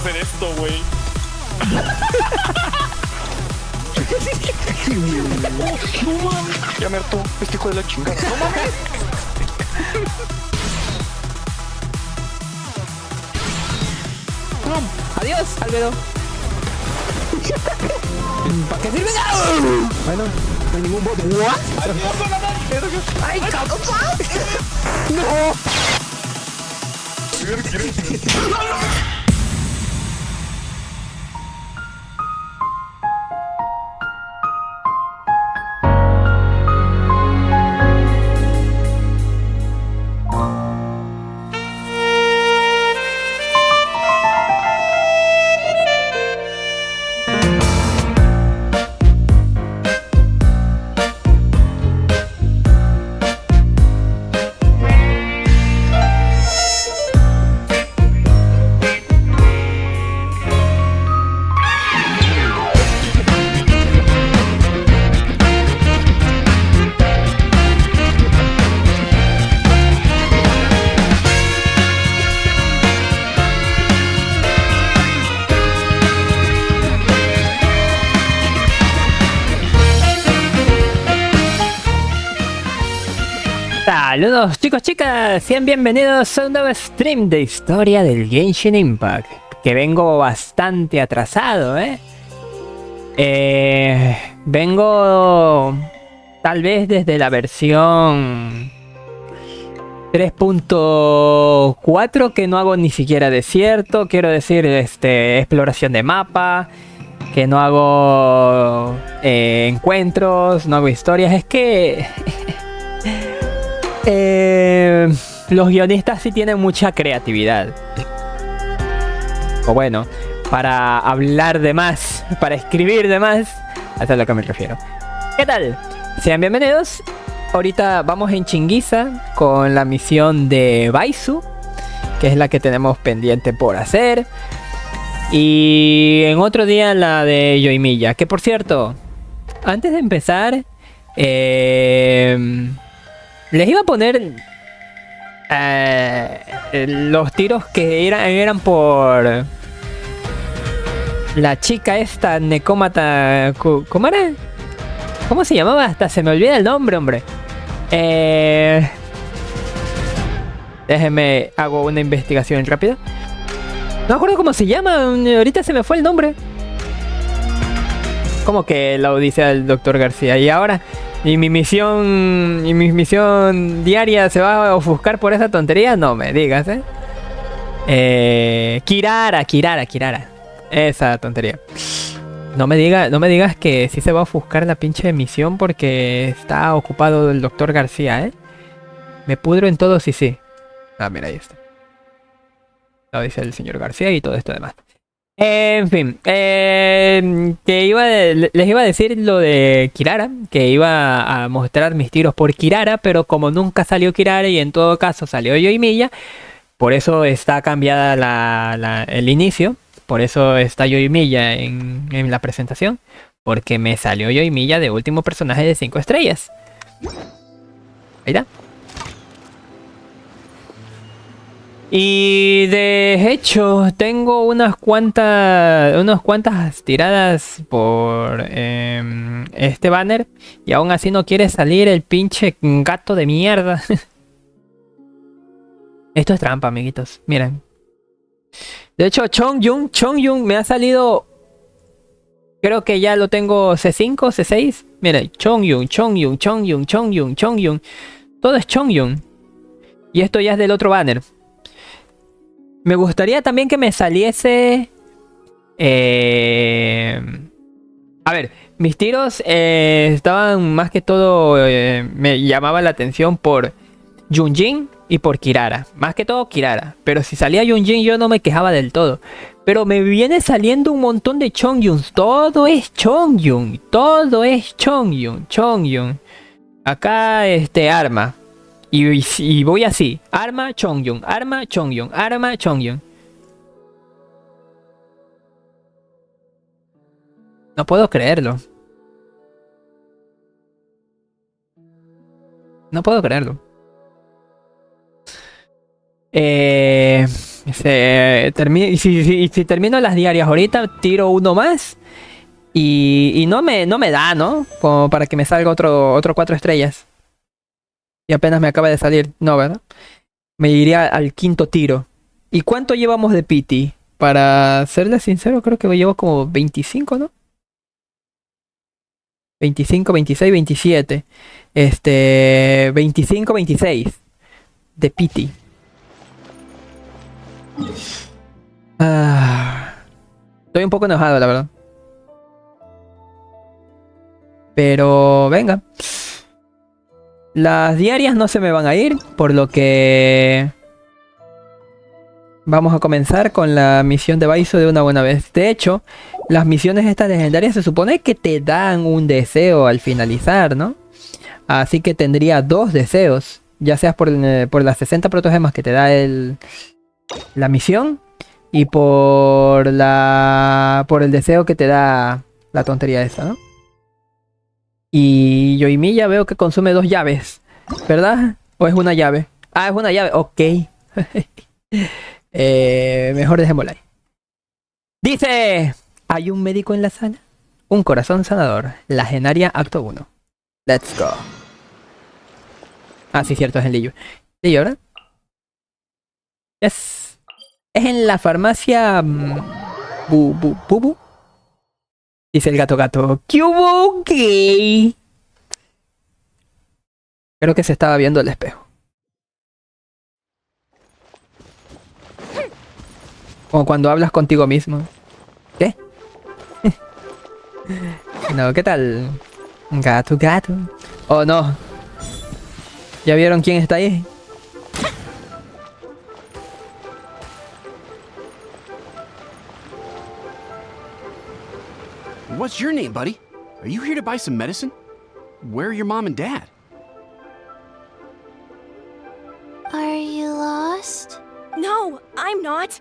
hacer esto, güey. No mames. Ya me hartó este hijo de la chingada. No mames. Adiós, Albedo. ¿Para qué sirve? Bueno, no hay ningún bot. ¿What? ¡Ay, cabrón! ¡No! Saludos chicos, chicas, sean bienvenidos a un nuevo stream de historia del Genshin Impact. Que vengo bastante atrasado, vengo tal vez desde la versión 3.4 que no hago ni siquiera desierto, quiero decir, exploración de mapa, que no hago encuentros, no hago historias, es que... los guionistas sí tienen mucha creatividad. O bueno, para hablar de más, para escribir de más, a eso es a lo que me refiero. ¿Qué tal? Sean bienvenidos. Ahorita vamos en chinguiza con la misión de Baizhu, que es la que tenemos pendiente por hacer. Y en otro día la de Yoimiya. Que por cierto, antes de empezar, les iba a poner los tiros que eran por la chica esta necómata. ¿Cómo era? ¿Cómo se llamaba? Hasta se me olvida el nombre, hombre. Déjenme, hago una investigación rápida. No me acuerdo cómo se llama. Ahorita se me fue el nombre. Como que la odisea del Dr. García. Y ahora... ¿Y mi misión diaria se va a ofuscar por esa tontería? No me digas, Kirara. Esa tontería. No me digas que sí se va a ofuscar la pinche misión porque está ocupado el Dr. García, Me pudro en todo, sí. Ah, mira, ahí está. Lo dice el señor García y todo esto demás. En fin, les iba a decir lo de Kirara, que iba a mostrar mis tiros por Kirara, pero como nunca salió Kirara y en todo caso salió Yoimiya, por eso está cambiada el inicio, por eso está Yoimiya en la presentación, porque me salió Yoimiya de último personaje de 5 estrellas. Ahí está. Y de hecho tengo unas cuantas tiradas por este banner y aún así no quiere salir el pinche gato de mierda. Esto es trampa, amiguitos, miren. De hecho Chongyun me ha salido, creo que ya lo tengo C5, C6. Miren, Chongyun. Todo es Chongyun. Y esto ya es del otro banner. Me gustaría también que me saliese... A ver, mis tiros estaban más que todo... me llamaba la atención por Yunjin y por Kirara. Más que todo Kirara. Pero si salía Yunjin yo no me quejaba del todo. Pero me viene saliendo un montón de Chongyuns. Todo es Chongyun. Chongyun. Acá arma. Y voy así. Arma, Chongyun. No puedo creerlo. Si termino las diarias ahorita, tiro uno más. Y no me da, ¿no? Como para que me salga otro 4 estrellas. Y apenas me acaba de salir. No, ¿verdad? Me iría al quinto tiro. ¿Y cuánto llevamos de pity? Para serle sincero, creo que llevo como 25, ¿no? 25, 26, 27. 25, 26. De pity. Estoy un poco enojado, la verdad. Pero venga. Las diarias no se me van a ir, por lo que vamos a comenzar con la misión de Baizhu de una buena vez. De hecho, las misiones estas legendarias se supone que te dan un deseo al finalizar, ¿no? Así que tendría 2 deseos. Ya sea por las 60 protogemas que te da la misión. Y por el deseo que te da la tontería esa, ¿no? Y Yoimi ya veo que consume 2 llaves, ¿verdad? ¿O es una llave? Ah, es una llave, ok. Mejor dejémosla ahí. Dice, ¿hay un médico en la sala? Un corazón sanador. Lagenaria, acto 1. Let's go. Ah, sí, cierto, es el Lillo. ¿Lillo, verdad? Yes. Es en la farmacia... Bubu. Dice el gato. ¿Qué hubo? ¿Qué? Creo que se estaba viendo el espejo. Como cuando hablas contigo mismo. ¿Qué? No, ¿qué tal? Gato. Oh, no. ¿Ya vieron quién está ahí? What's your name, buddy? Are you here to buy some medicine? Where are your mom and dad? Are you lost? No, I'm not.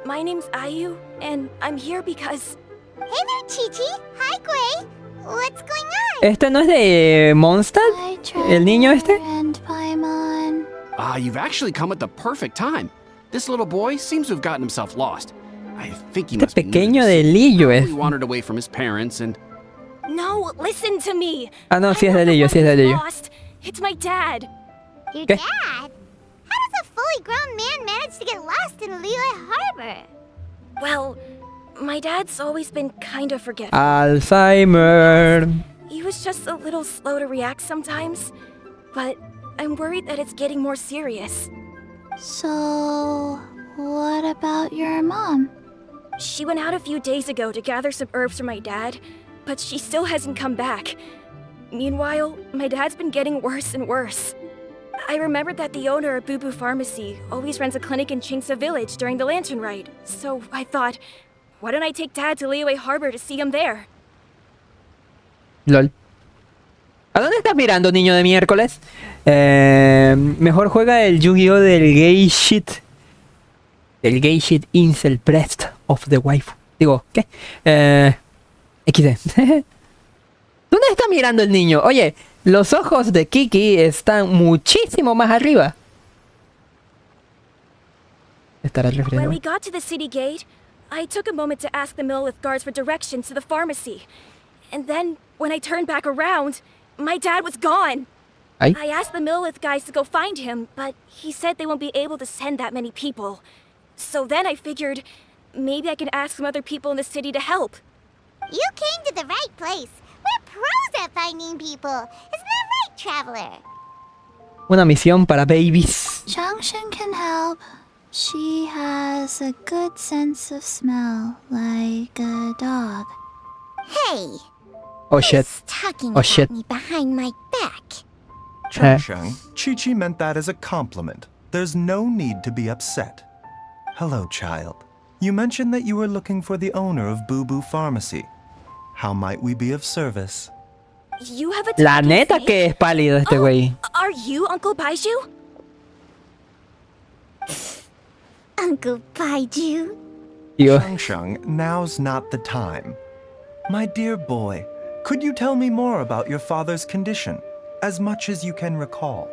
My name's Ayu, and I'm here because... Hey there, Chi-Chi. Hi, Gray. What's going on? ¿Este no es de Mondstadt? ¿El niño este? And Paimon. You've actually come at the perfect time. This little boy seems to have gotten himself lost. I think he must Este be pequeño nervous. de Lillo es. He wandered away from his parents and... No, listen to me. Ah, no, sí es de I'm not the Lillo, one sí es de who's Lillo. lost. It's my dad. Your ¿Qué? dad? How does a fully grown man manage to get lost in Liyue Harbor? Well, my dad's always been kind of forgetful. Alzheimer. He was just a little slow to react sometimes, but I'm worried that it's getting more serious. So, what about your mom? She went out a few days ago to gather some herbs for my dad, but she still hasn't come back. Meanwhile, my dad's been getting worse and worse. I remembered that the owner of Boo Boo Pharmacy always runs a clinic in Chingsa Village during the Lantern Ride, so I thought, why don't I take Dad to Liyue Harbor to see him there? LOL. ¿A dónde estás mirando, niño de miércoles? Mejor juega el Yu-Gi-Oh! Del gay shit. Del gay shit incel prest of the waifu. Digo, ¿qué? XD. ¿Dónde está mirando el niño? Oye, los ojos de Kiki están muchísimo más arriba. ¿Estará When refiriendo? we got to the city gate, I took a moment to ask the Millith guards for directions to the pharmacy. And then, when I turned back around, my dad was gone. Ay. I asked the Millith guys to go find him, but he said they won't be able to send that many people. So then I figured, maybe I could ask some other people in the city to help. You came to the right place. We're pros at finding people. Isn't that right, traveler? Una misión para babies. Changshin can help. She has a good sense of smell, like a dog. Hey, Oh shit. who's talking Oh, shit. about me behind my back? Chang, Chi-Chi meant that as a compliment. There's no need to be upset. Hello, child. You mentioned that you were looking for the owner of Boo Boo Pharmacy. How might we be of service? You have a La talking neta snake? que es pálido este güey. Are you Uncle Baizhu? Uncle Baizhu? Dios. Shang, now's not the time. My dear boy, could you tell me more about your father's condition, as much as you can recall?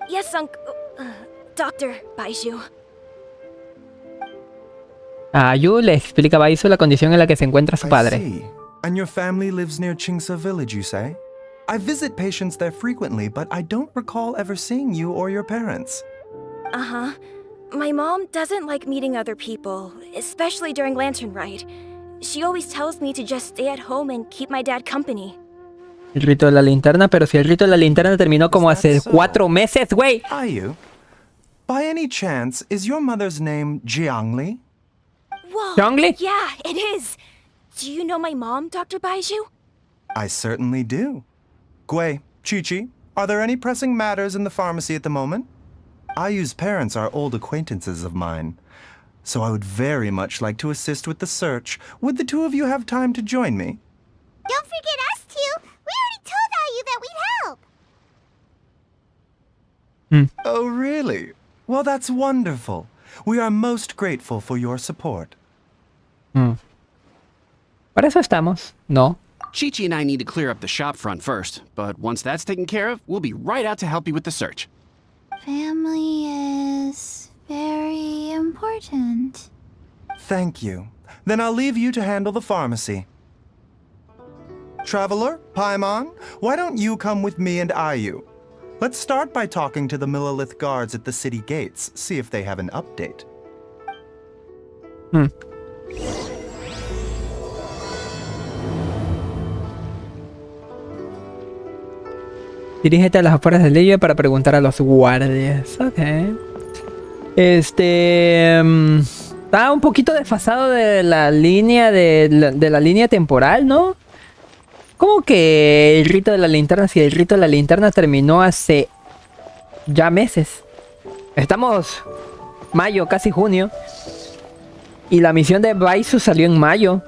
Yes, Dr. Baizhu. A Yu le explica a Baizhu la condición en la que se encuentra su I padre. see. And your family lives near Chingsa village, you say? I visit patients there frequently, but I don't recall ever seeing you or your parents. Uh-huh. My mom doesn't like meeting other people, especially during Lantern Rite. She always tells me to just stay at home and keep my dad company. El rito de la linterna, pero si el rito de la linterna terminó como Is that hace so? 4 meses, güey. Ayu, by any chance, is your mother's name Jiangli? Whoa! Zhongli? Yeah, it is! Do you know my mom, Dr. Baizhu? I certainly do. Gui, Chi-Chi, are there any pressing matters in the pharmacy at the moment? Ayu's parents are old acquaintances of mine, so I would very much like to assist with the search. Would the two of you have time to join me? Don't forget us two. We already told Ayu that we'd help. Oh, really? Well, that's wonderful. We are most grateful for your support. Para eso estamos. No. Chi-Chi and I need to clear up the shop front first, but once that's taken care of, we'll be right out to help you with the search. Family is very important. Thank you. Then I'll leave you to handle the pharmacy. Traveler, Paimon, why don't you come with me and Ayu? Let's start by talking to the Millilith guards at the city gates, see if they have an update. Dirígete a las afueras del Lille para preguntar a los guardias. Ok. Está un poquito desfasado de la línea de la línea temporal, ¿no? ¿Cómo que el rito de la linterna? Si el rito de la linterna terminó hace ya meses. Estamos mayo, casi junio. Y la misión de Baizhu salió en mayo.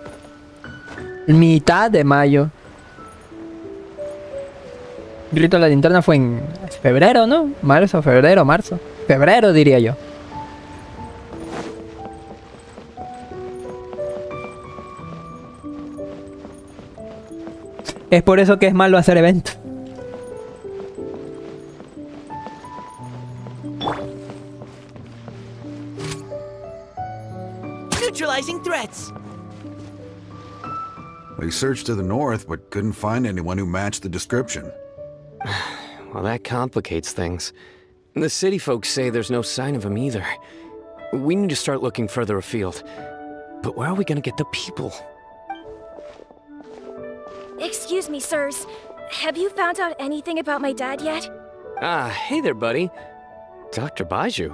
Mitad de mayo. El rito de la linterna fue en febrero, ¿no? Marzo, febrero, marzo. Febrero diría yo. Es por eso que es malo hacer eventos. Neutralizing threats. They searched to the north, but couldn't find anyone who matched the description. Well, that complicates things. The city folks say there's no sign of him either. We need to start looking further afield. But where are we gonna get the people? Excuse me, sirs. Have you found out anything about my dad yet? Ah, hey there, buddy. Dr. Baizhu.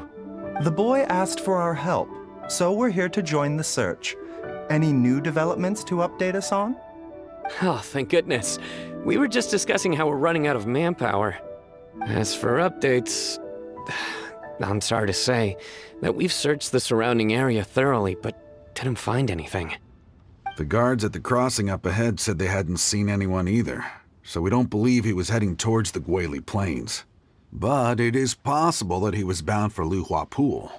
The boy asked for our help, so we're here to join the search. Any new developments to update us on? Oh, thank goodness. We were just discussing how we're running out of manpower. As for updates, I'm sorry to say that we've searched the surrounding area thoroughly, but didn't find anything. The guards at the crossing up ahead said they hadn't seen anyone either, so we don't believe he was heading towards the Guili Plains. But it is possible that he was bound for Luhua Pool.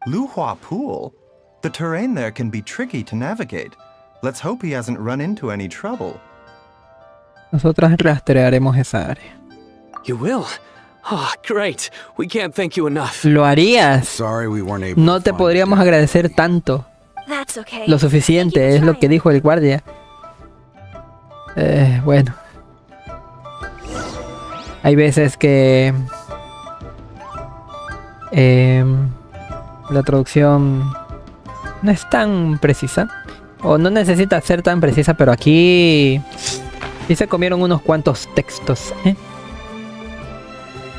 Luhua Pool? The terrain there can be tricky to navigate. Let's hope he hasn't run into any trouble. Nosotras rastrearemos esa área. You will? Oh, great. We can't thank you enough. ¿Lo harías? Sorry we weren't able No to te find podríamos him. agradecer tanto. That's okay. Lo suficiente, es lo que dijo el guardia. Bueno. Hay veces que... la traducción no es tan precisa. O no necesita ser tan precisa, pero aquí... sí se comieron unos cuantos textos.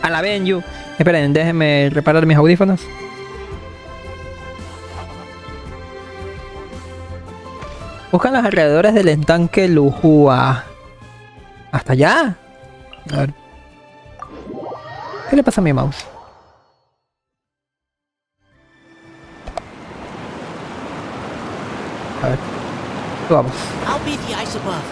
A la Benju. Esperen, déjenme reparar mis audífonos. Buscan los alrededores del estanque Luhua. ¿Hasta allá? A ver. ¿Qué le pasa a mi mouse? A ver. Vamos. I'll be the ice above.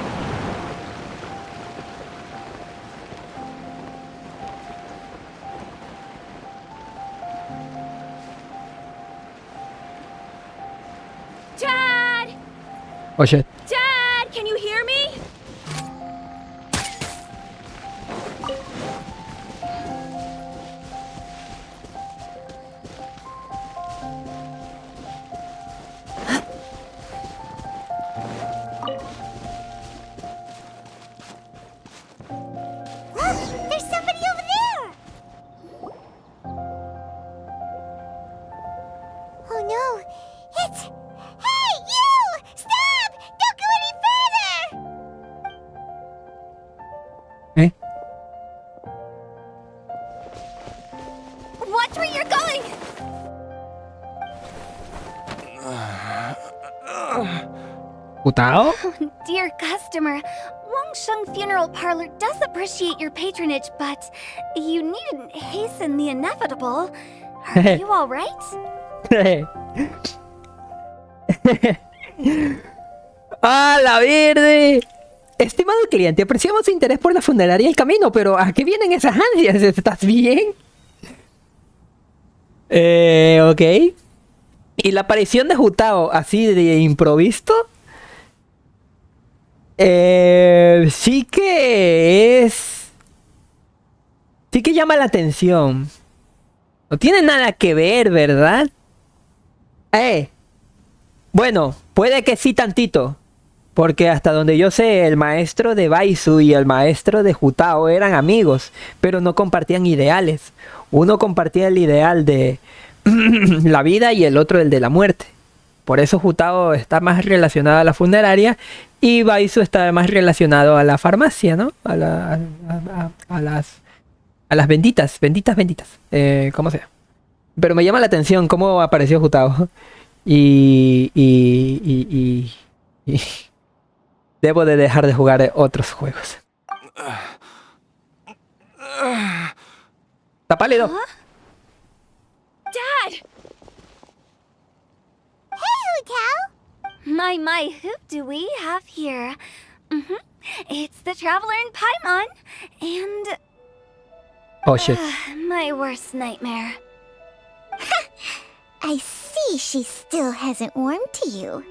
Dad! Oh shit. Dad, can you hear me? Watch where you're going! ¿Jutao? Dear customer, Wangsheng Funeral Parlor does appreciate your patronage, but you needn't hasten the inevitable. Are you alright? ¡Ah, la verde! Estimado cliente, apreciamos su interés por la funeraria y el camino, pero ¿a qué vienen esas ansias? ¿Estás bien? Ok. ¿Y la aparición de Jutao así de improviso? Sí que es... Sí que llama la atención. No tiene nada que ver, ¿verdad? Bueno, puede que sí tantito. Porque hasta donde yo sé, el maestro de Baizhu y el maestro de Jutao eran amigos, pero no compartían ideales. Uno compartía el ideal de la vida y el otro el de la muerte. Por eso Jutao está más relacionado a la funeraria y Baizhu está más relacionado a la farmacia, ¿no? A las benditas. Como sea. Pero me llama la atención cómo apareció Jutao. Y debo de dejar de jugar otros juegos. Está pálido. Dad! Hey, Tao! My, who do we have here? It's the Traveler in Paimon, and... Oh, shit. my worst nightmare. I see she still hasn't warmed to you.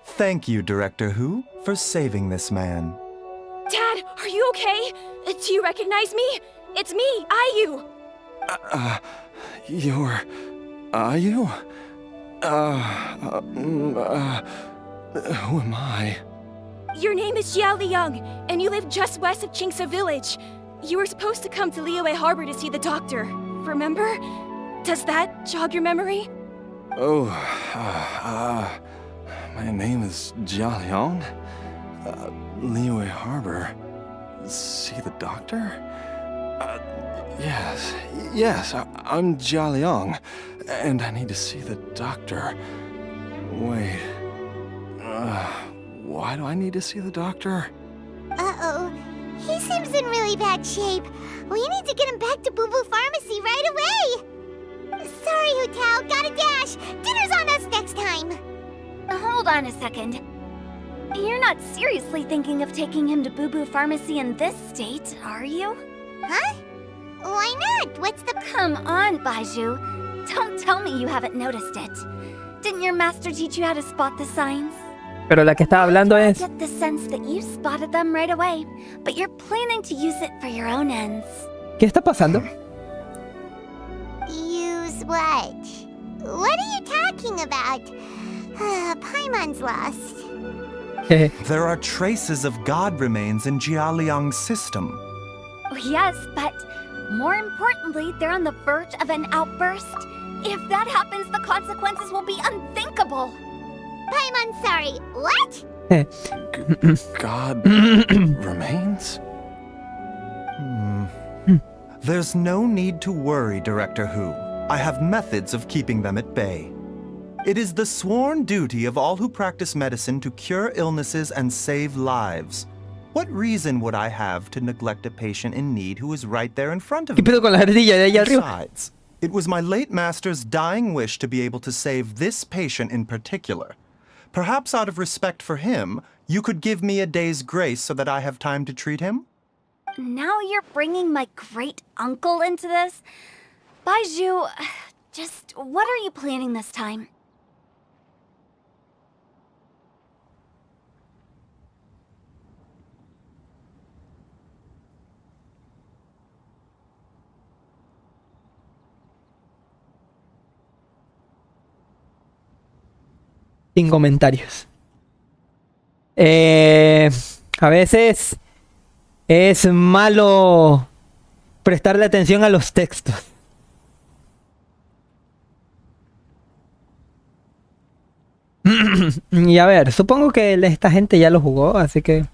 Thank you, Director Who, for saving this man. Dad, are you okay? Do you recognize me? It's me, Ayu. You're... Are you? Who am I? Your name is Jia Liang, and you live just west of Qingse Village. You were supposed to come to Liyue Harbor to see the doctor. Remember? Does that jog your memory? Oh, my name is Jia Liang. Liyue Harbor. See the doctor? Yes, I'm Jia Liang, and I need to see the doctor. Wait, why do I need to see the doctor? Uh-oh. He seems in really bad shape. We need to get him back to Boo Boo Pharmacy right away. Sorry, Hutao. Gotta dash. Dinner's on us next time. Hold on a second. You're not seriously thinking of taking him to Boo Boo Pharmacy in this state, are you? Huh? Why not? What's the... Come on, Baizhu. Don't tell me you haven't noticed it. Didn't your master teach you how to spot the signs? Pero la que estaba hablando I es... get the sense that you spotted them right away, but you're planning to use it for your own ends. ¿Qué está pasando? Use what? What are you talking about? Paimon's lost. There are traces of god remains in Jia Liang's system. Yes, but more importantly, they're on the verge of an outburst. If that happens, the consequences will be unthinkable. Paimon, sorry, what? God remains? There's no need to worry, Director Who. I have methods of keeping them at bay. It is the sworn duty of all who practice medicine to cure illnesses and save lives. What reason would I have to neglect a patient in need who is right there in front of ¿Qué me? pedo con la ardilla de allá arriba? Besides, it was my late master's dying wish to be able to save this patient in particular. Perhaps out of respect for him, you could give me a day's grace so that I have time to treat him? Now you're bringing my great-uncle into this? Baizhu, just what are you planning this time? Sin comentarios. A veces es malo prestarle atención a los textos. Y a ver, supongo que esta gente ya lo jugó, así que...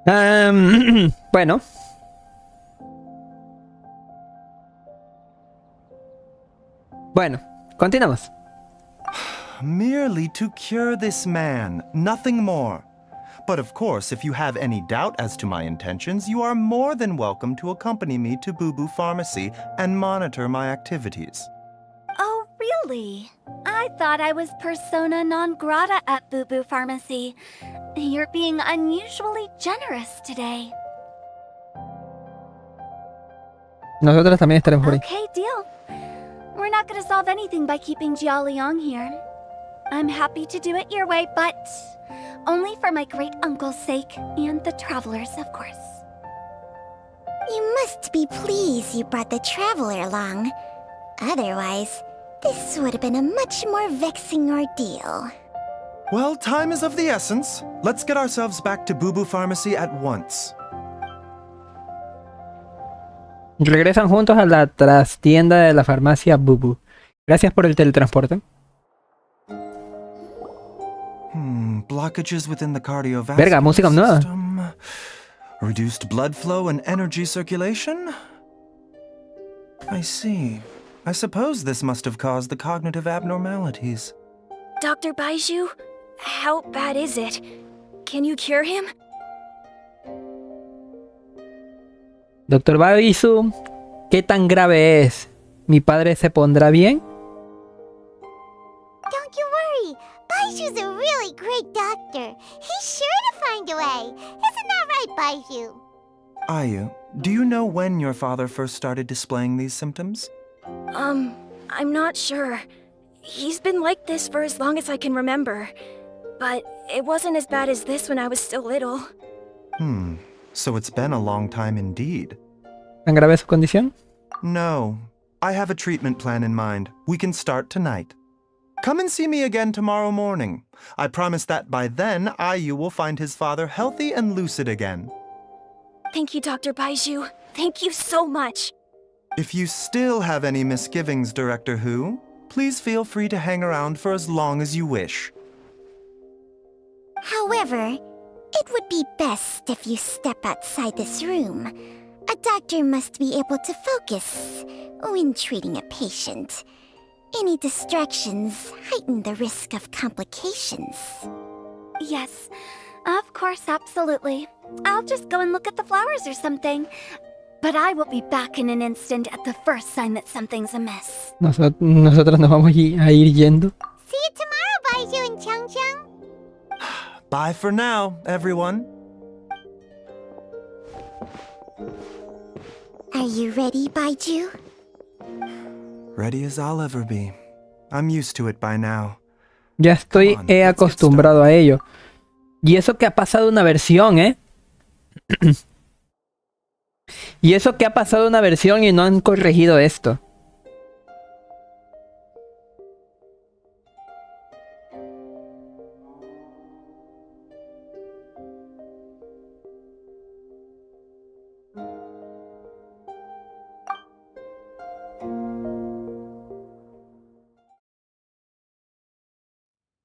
Bueno. Bueno, continuamos. Merely to cure this man, nothing more. But of course, if you have any doubt as to my intentions, you are more than welcome to accompany me to Boo Boo Pharmacy and monitor my activities. Oh, really? I thought I was persona non grata at Boo Boo Pharmacy. You're being unusually generous today. Nosotros también estaremos por ahí. Okay, deal. We're not gonna solve anything by keeping Jialiang here. I'm happy to do it your way, but only for my great uncle's sake and the travelers, of course. You must be pleased you brought the traveler along. Otherwise, this would have been a much more vexing ordeal. Well, time is of the essence. Let's get ourselves back to Boo Boo Pharmacy at once. Regresan juntos a la trastienda de la farmacia Bubu. Gracias por el teletransporte. Blockages within the cardiovascular Verga, música nueva. system. Reduced blood flow and energy circulation? I see. I suppose this must have caused the cognitive abnormalities. Dr. Baizhu, how bad is it? Can you cure him? Doctor Baizhu, ¿qué tan grave es? ¿Mi padre se pondrá bien? Don't you worry. Baizhu's a really great doctor. He's sure to find a way. Isn't that right, Baizhu? Ayu, do you know when your father first started displaying these symptoms? I'm not sure. He's been like this for as long as I can remember. But it wasn't as bad as this when I was still little. So it's been a long time indeed. ¿Tan grave es su condición? No. I have a treatment plan in mind. We can start tonight. Come and see me again tomorrow morning. I promise that by then, Ayu will find his father healthy and lucid again. Thank you, Dr. Baizhu. Thank you so much. If you still have any misgivings, Director Hu, please feel free to hang around for as long as you wish. However, it would be best if you step outside this room. A doctor must be able to focus when treating a patient. Any distractions heighten the risk of complications. Yes, of course, absolutely. I'll just go and look at the flowers or something. But I will be back in an instant at the first sign that something's amiss. Nosotros nos vamos a ir yendo. See you tomorrow, Baizhu and Changcheng. Bye for now, everyone. Are you ready, Baizhu? Ready as I'll ever be. I'm used to it by now. Ya estoy acostumbrado a ello. Y eso que ha pasado una versión, ¿eh? Y eso que ha pasado una versión y no han corregido esto.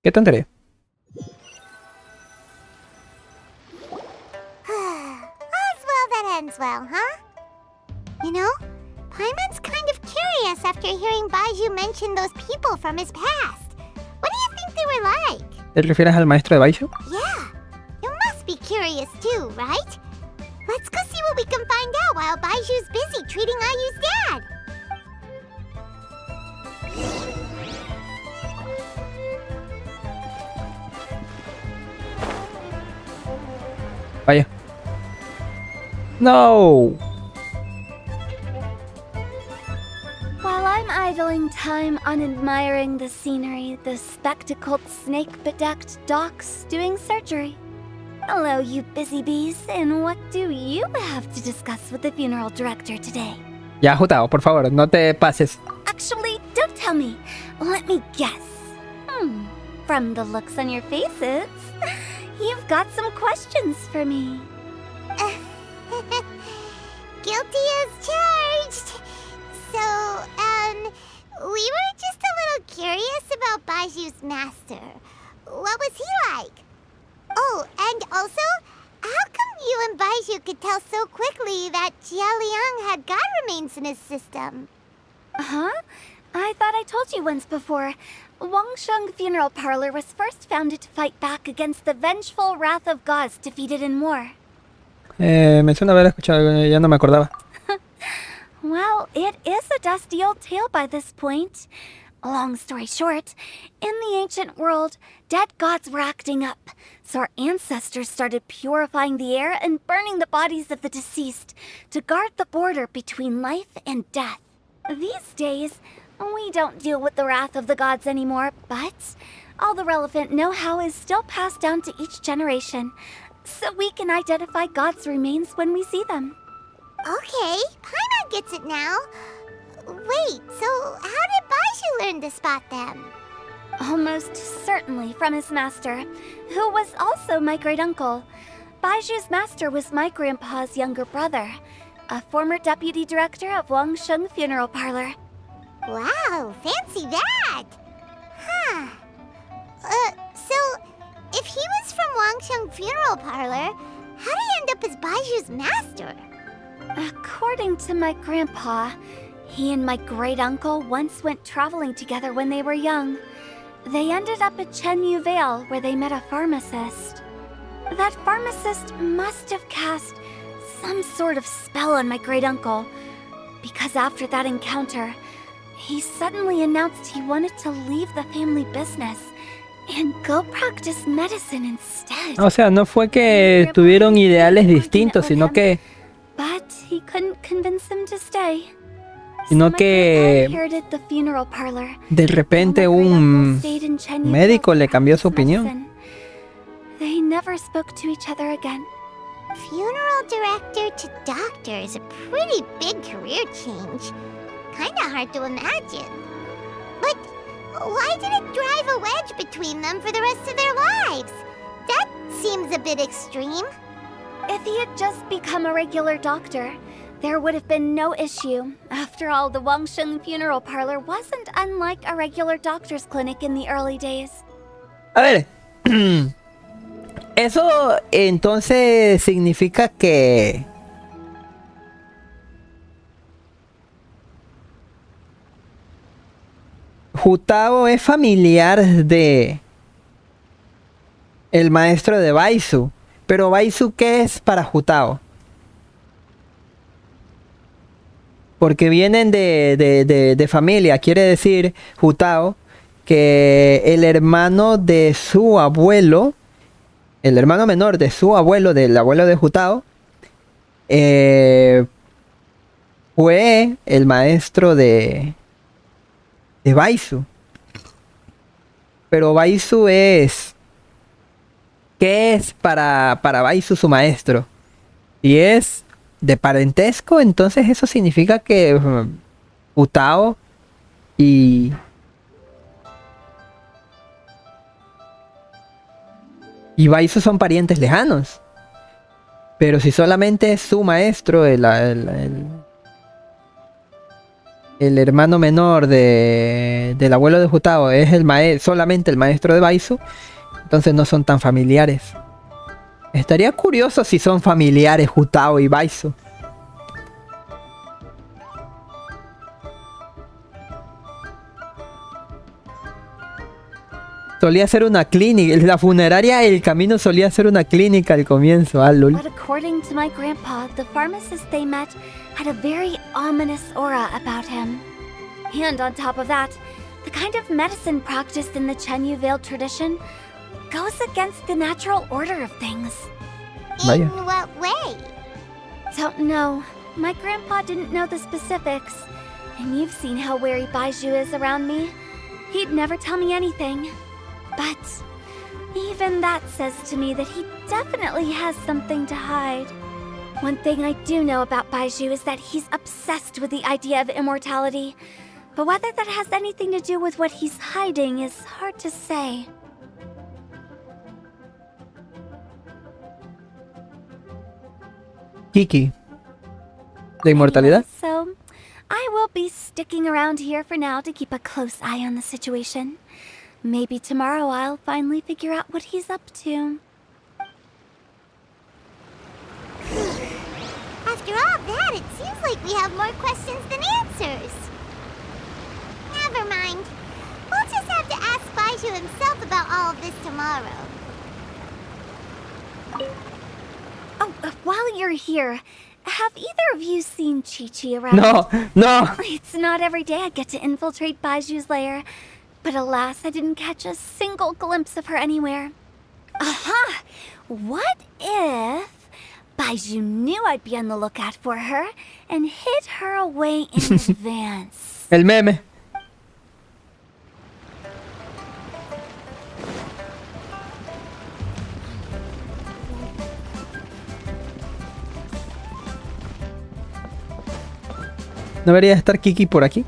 ¿Qué tontería? All's well that ends well, huh? You know, Paimon's kind of curious after hearing Baizhu mention those people from his past. What do you think they were like? ¿Te refieres al maestro de Baizhu? Yeah, you must be curious too, right? Let's go see what we can find out while Baizhu's busy treating Ayu's dad. Vaya. No. While I'm idling time on admiring the scenery, the spectacled snake-bedecked docs doing surgery. Hello, you busy bees, and what do you have to discuss with the funeral director today? Ya, Jutao, por favor, no te pases. Actually, don't tell me. Let me guess. From the looks on your faces, you've got some questions for me. Guilty as charged. So, we were just a little curious about Baizhu's master. What was he like? Oh, and also, How come you and Baizhu could tell so quickly that Jialiang had god remains in his system? Huh? I thought I told you once before. Wangsheng Funeral Parlor was first founded to fight back against the vengeful wrath of gods defeated in war. Me suena haber escuchado, ya no me acordaba. Well, it is a dusty old tale by this point. Long story short, in the ancient world, dead gods were acting up, so our ancestors started purifying the air and burning the bodies of the deceased to guard the border between life and death. These days, we don't deal with the wrath of the gods anymore, but all the relevant know-how is still passed down to each generation, so we can identify gods' remains when we see them. Okay, Paimon gets it now. Wait, so how did Baizhu learn to spot them? Almost certainly from his master, who was also my great-uncle. Baizhu's master was my grandpa's younger brother, a former deputy director of Wangsheng Funeral Parlor. Wow, fancy that! Huh. So, if he was from Wangsheng Funeral Parlor, how did he end up as Baizhu's master? According to my grandpa, he and my great-uncle once went traveling together when they were young. They ended up at Chenyu Vale, where they met a pharmacist. That pharmacist must have cast some sort of spell on my great-uncle, because after that encounter, he suddenly announced he wanted to leave the family business and go practice medicine instead. O sea, no fue que tuvieron ideales distintos, sino que But he couldn't convince him to stay. Sino que de repente un médico le cambió su opinión. They never spoke to each other again. Funeral director to doctor is a pretty big career change. Kinda hard to imagine. But why did it drive a wedge between them for the rest of their lives? That seems a bit extreme. If he had just become a regular doctor, there would have been no issue. After all, the Wangsheng Funeral Parlor wasn't unlike a regular doctor's clinic in the early days. A ver, eso entonces significa que Jutao es familiar de el maestro de Baizhu. Pero Baizhu, ¿qué es para Jutao? Porque vienen de familia. Quiere decir, Jutao, que el hermano de su abuelo, el hermano menor de su abuelo, del abuelo de Jutao, fue el maestro de Baizhu. Pero Baizhu es... ¿Qué es para Baizhu su maestro? Si es de parentesco, entonces eso significa que Jutao y Baizhu son parientes lejanos. Pero si solamente es su maestro, el hermano menor del abuelo de Jutao es solamente el maestro de Baizhu, entonces no son tan familiares. Estaría curioso si son familiares Jutao y Baizhu. Solía ser una clínica. La funeraria El Camino solía ser una clínica al comienzo. Lol. But according to my grandpa, the pharmacist they met had a very ominous aura about him. And on top of that, the kind of medicine practiced in the Chenyu Vale tradition goes against the natural order of things. In what way? Don't know. My grandpa didn't know the specifics. And you've seen how wary Baizhu is around me. He'd never tell me anything. But even that says to me that he definitely has something to hide. One thing I do know about Baizhu is that he's obsessed with the idea of immortality. But whether that has anything to do with what he's hiding is hard to say. Kiki. ¿La inmortalidad? So, I will be sticking around here for now to keep a close eye on the situation. Maybe tomorrow I'll finally figure out what he's up to. like we have more questions than answers. Never mind. We'll just have to ask Baizhu himself about all of this tomorrow. Oh, while you're here, have either of you seen Chi-Chi around? No. It's not every day I get to infiltrate Baizhu's lair, but alas, I didn't catch a single glimpse of her anywhere. Aha! What if Baizhu knew I'd be on the lookout for her and hid her away in advance? El meme. ¿No debería estar Kiki por aquí?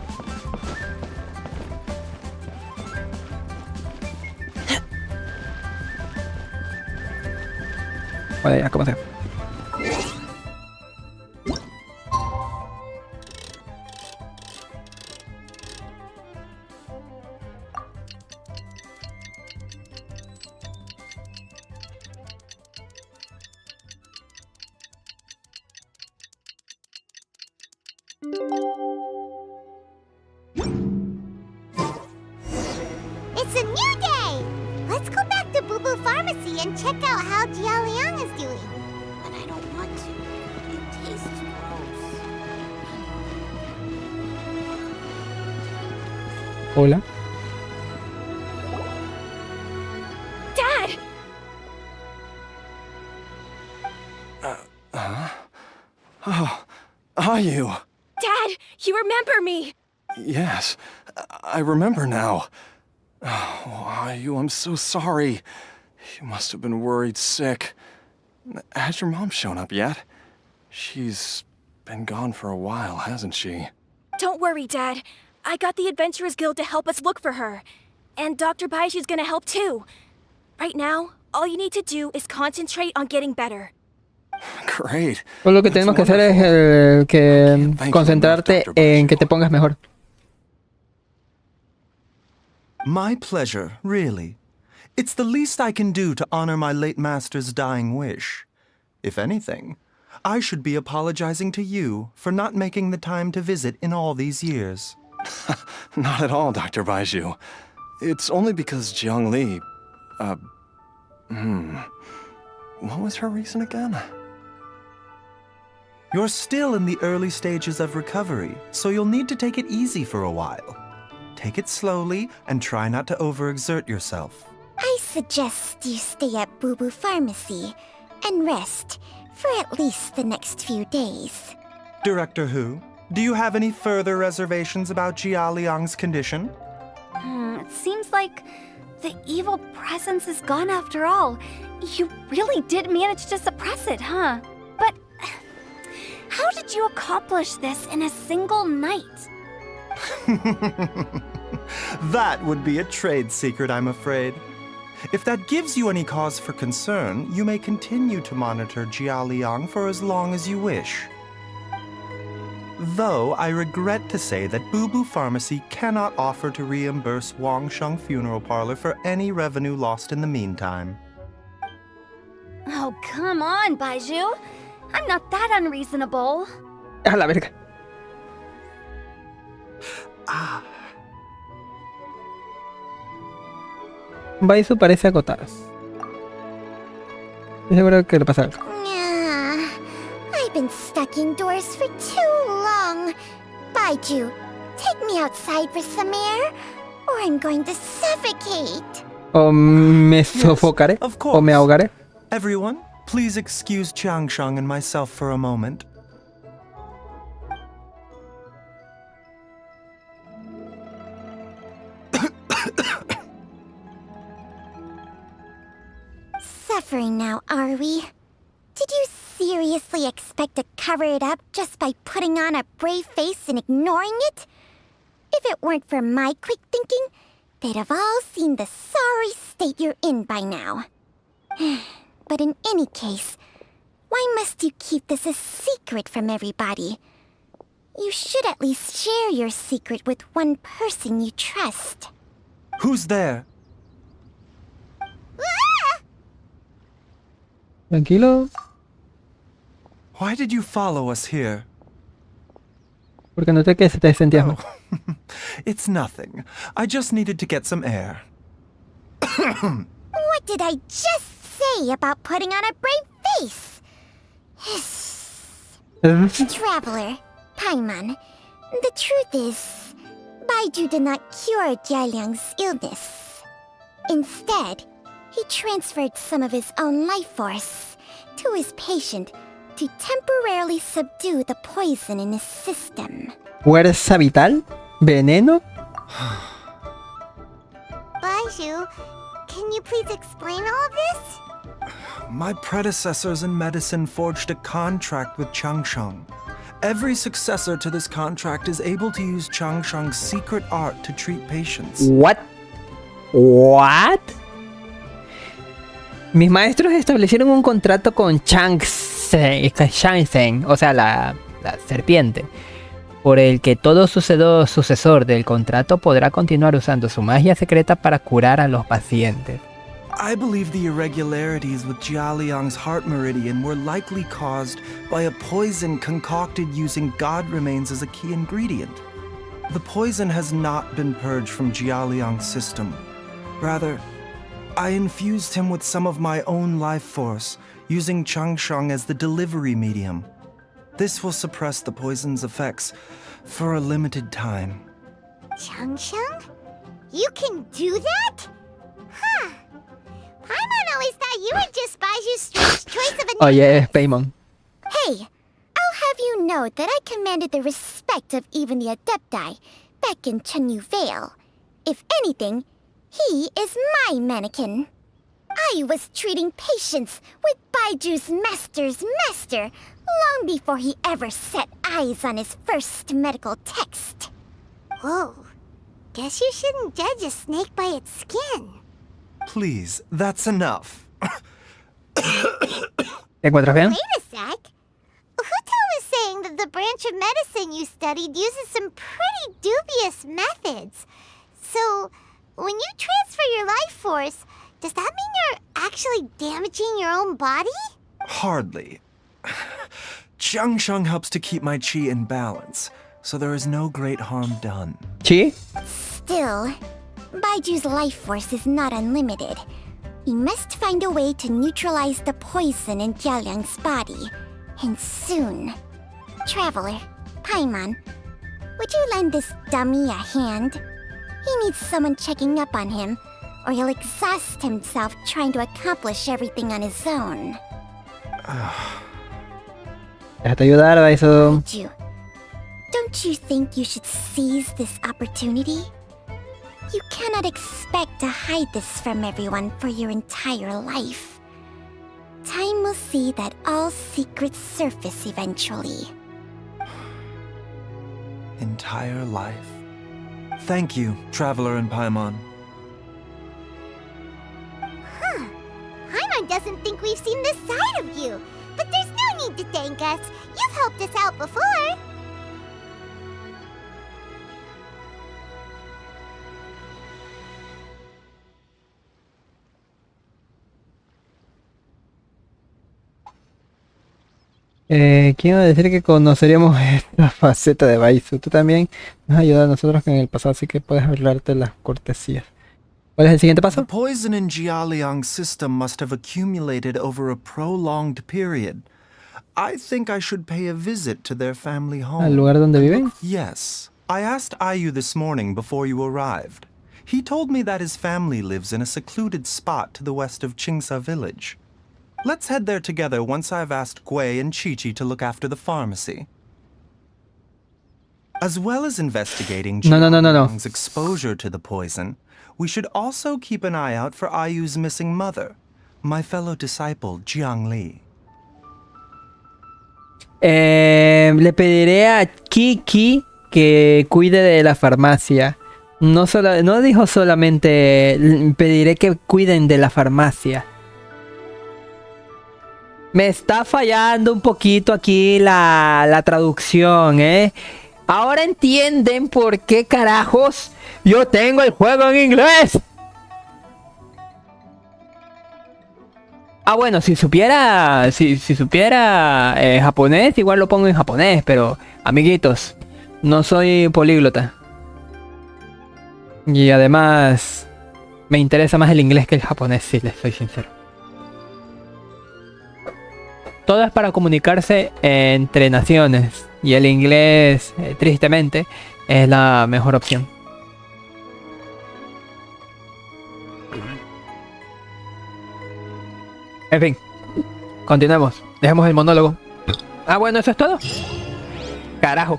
Vale, ya, ¿cómo se? It's a new day! Let's go back to Boo Boo Pharmacy and check out how Jialiang is doing. But I don't want to. It tastes gross. Hola. Dad! Oh, are you? Dad, you remember me! Yes, I remember now. Oh, are you? I'm so sorry. You must have been worried sick. Has your mom shown up yet? She's been gone for a while, hasn't she? Don't worry, Dad. I got the Adventurers Guild to help us look for her. And Dr. Baizhu's gonna help too. Right now, all you need to do is concentrate on getting better. Great. Pues lo que tenemos que hacer es que concentrarte en que te pongas mejor. My pleasure, really. It's the least I can do to honor my late master's dying wish. If anything, I should be apologizing to you for not making the time to visit in all these years. Not at all, Dr. Baizhu. It's only because Jiang Li... What was her reason again? You're still in the early stages of recovery, so you'll need to take it easy for a while. Take it slowly and try not to overexert yourself. I suggest you stay at Boo Boo Pharmacy and rest for at least the next few days. Director Hu, do you have any further reservations about Jia Liang's condition? It seems like the evil presence is gone after all. You really did manage to suppress it, huh? But how did you accomplish this in a single night? That would be a trade secret, I'm afraid. If that gives you any cause for concern, you may continue to monitor Jia Liang for as long as you wish. Though I regret to say that Boo Boo Pharmacy cannot offer to reimburse Wang Sheng Funeral Parlor for any revenue lost in the meantime. Oh, come on, Baizhu. I'm not that unreasonable. A la verga. Baizhu parece agotarse. Estoy seguro que le pasa algo. I've been stuck indoors for too long. Baizhu, take me outside for some air, or I'm going to suffocate. O me sofocaré. Of course. O me ahogaré. Everyone, please excuse Chiangsheng and myself for a moment. Suffering now, are we? Did you seriously expect to cover it up just by putting on a brave face and ignoring it? If it weren't for my quick thinking, they'd have all seen the sorry state you're in by now. But in any case, why must you keep this a secret from everybody? You should at least share your secret with one person you trust. Who's there? Tranquilo. Why did you follow us here? Porque noté que se te sentías mal. It's nothing. I just needed to get some air. What did I just say about putting on a brave face? Traveler, Paimon, the truth is, Baizhu did not cure Jialiang's illness. Instead, he transferred some of his own life force to his patient to temporarily subdue the poison in his system. ¿Fuerza vital? ¿Veneno? Baizhu, can you please explain all of this? My predecessors in medicine forged a contract with Changsheng. Every successor to this contract is able to use Changsheng's secret art to treat patients. What? What? Mis maestros establecieron un contrato con Changsheng, o sea, la serpiente, por el que todo sucesor del contrato podrá continuar usando su magia secreta para curar a los pacientes. I believe the irregularities with Jialiang's heart meridian were likely caused by a poison concocted using God remains as a key ingredient. The poison has not been purged from Jialiang's system. Rather, I infused him with some of my own life force, using Changsheng as the delivery medium. This will suppress the poison's effects for a limited time. Changsheng? You can do that? Huh. Paimon always thought you were just Baizhu's strange choice of a name. Oh yeah, Paimon. Hey, I'll have you know that I commanded the respect of even the Adepti back in Chenyu Vale. If anything, he is my mannequin. I was treating patients with Baiju's master's master long before he ever set eyes on his first medical text. Whoa. Guess you shouldn't judge a snake by its skin. Please, that's enough. ¿Te encuentras bien? Wait a sec. Huto was saying that the branch of medicine you studied uses some pretty dubious methods. So, when you transfer your life force, does that mean you're actually damaging your own body? Hardly. Changsheng helps to keep my chi in balance, so there is no great harm done. ¿Sí? Still, Baiju's life force is not unlimited. He must find a way to neutralize the poison in Jialiang's body. And soon. Traveler, Paimon, would you lend this dummy a hand? He needs someone checking up on him, or he'll exhaust himself trying to accomplish everything on his own. Déjate ayudar, Baizhu. Baizhu, don't you think you should seize this opportunity? You cannot expect to hide this from everyone for your entire life. Time will see that all secrets surface eventually. Entire life. Thank you, Traveler and Paimon. Huh. Paimon doesn't think we've seen this side of you. But there's no need to thank us. You've helped us out before. Quiero decir que conoceríamos esta faceta de Baizhu. Tú también nos has ayudado a nosotros en el pasado, así que puedes hablarte las cortesías. ¿Cuál es el siguiente The paso? poison in Jialiang's system must have accumulated over a prolonged period. I think I should pay a visit to their family home. ¿Al lugar donde viven? Yes. I asked Ayu this morning before you arrived. He told me that his family lives in a secluded spot to the west of Qingsa village. Let's head there together once I've asked Gui and Chi-Chi to look after the pharmacy. As well as investigating No. Jialiang's exposure to the poison, we should also keep an eye out for Ayu's missing mother, my fellow disciple Jiang Li. Le pediré a Kiki que cuide de la farmacia. No dijo solamente pediré que cuiden de la farmacia. Me está fallando un poquito aquí la traducción, ¿eh? Ahora entienden por qué carajos yo tengo el juego en inglés. Ah, bueno, si supiera japonés, igual lo pongo en japonés, pero amiguitos, No soy políglota. Y además me interesa más el inglés que el japonés, si les soy sincero. Todo es para comunicarse entre naciones. Y el inglés, tristemente, es la mejor opción. En fin, continuemos. Dejemos el monólogo. Ah, bueno, ¿eso es todo? Carajo.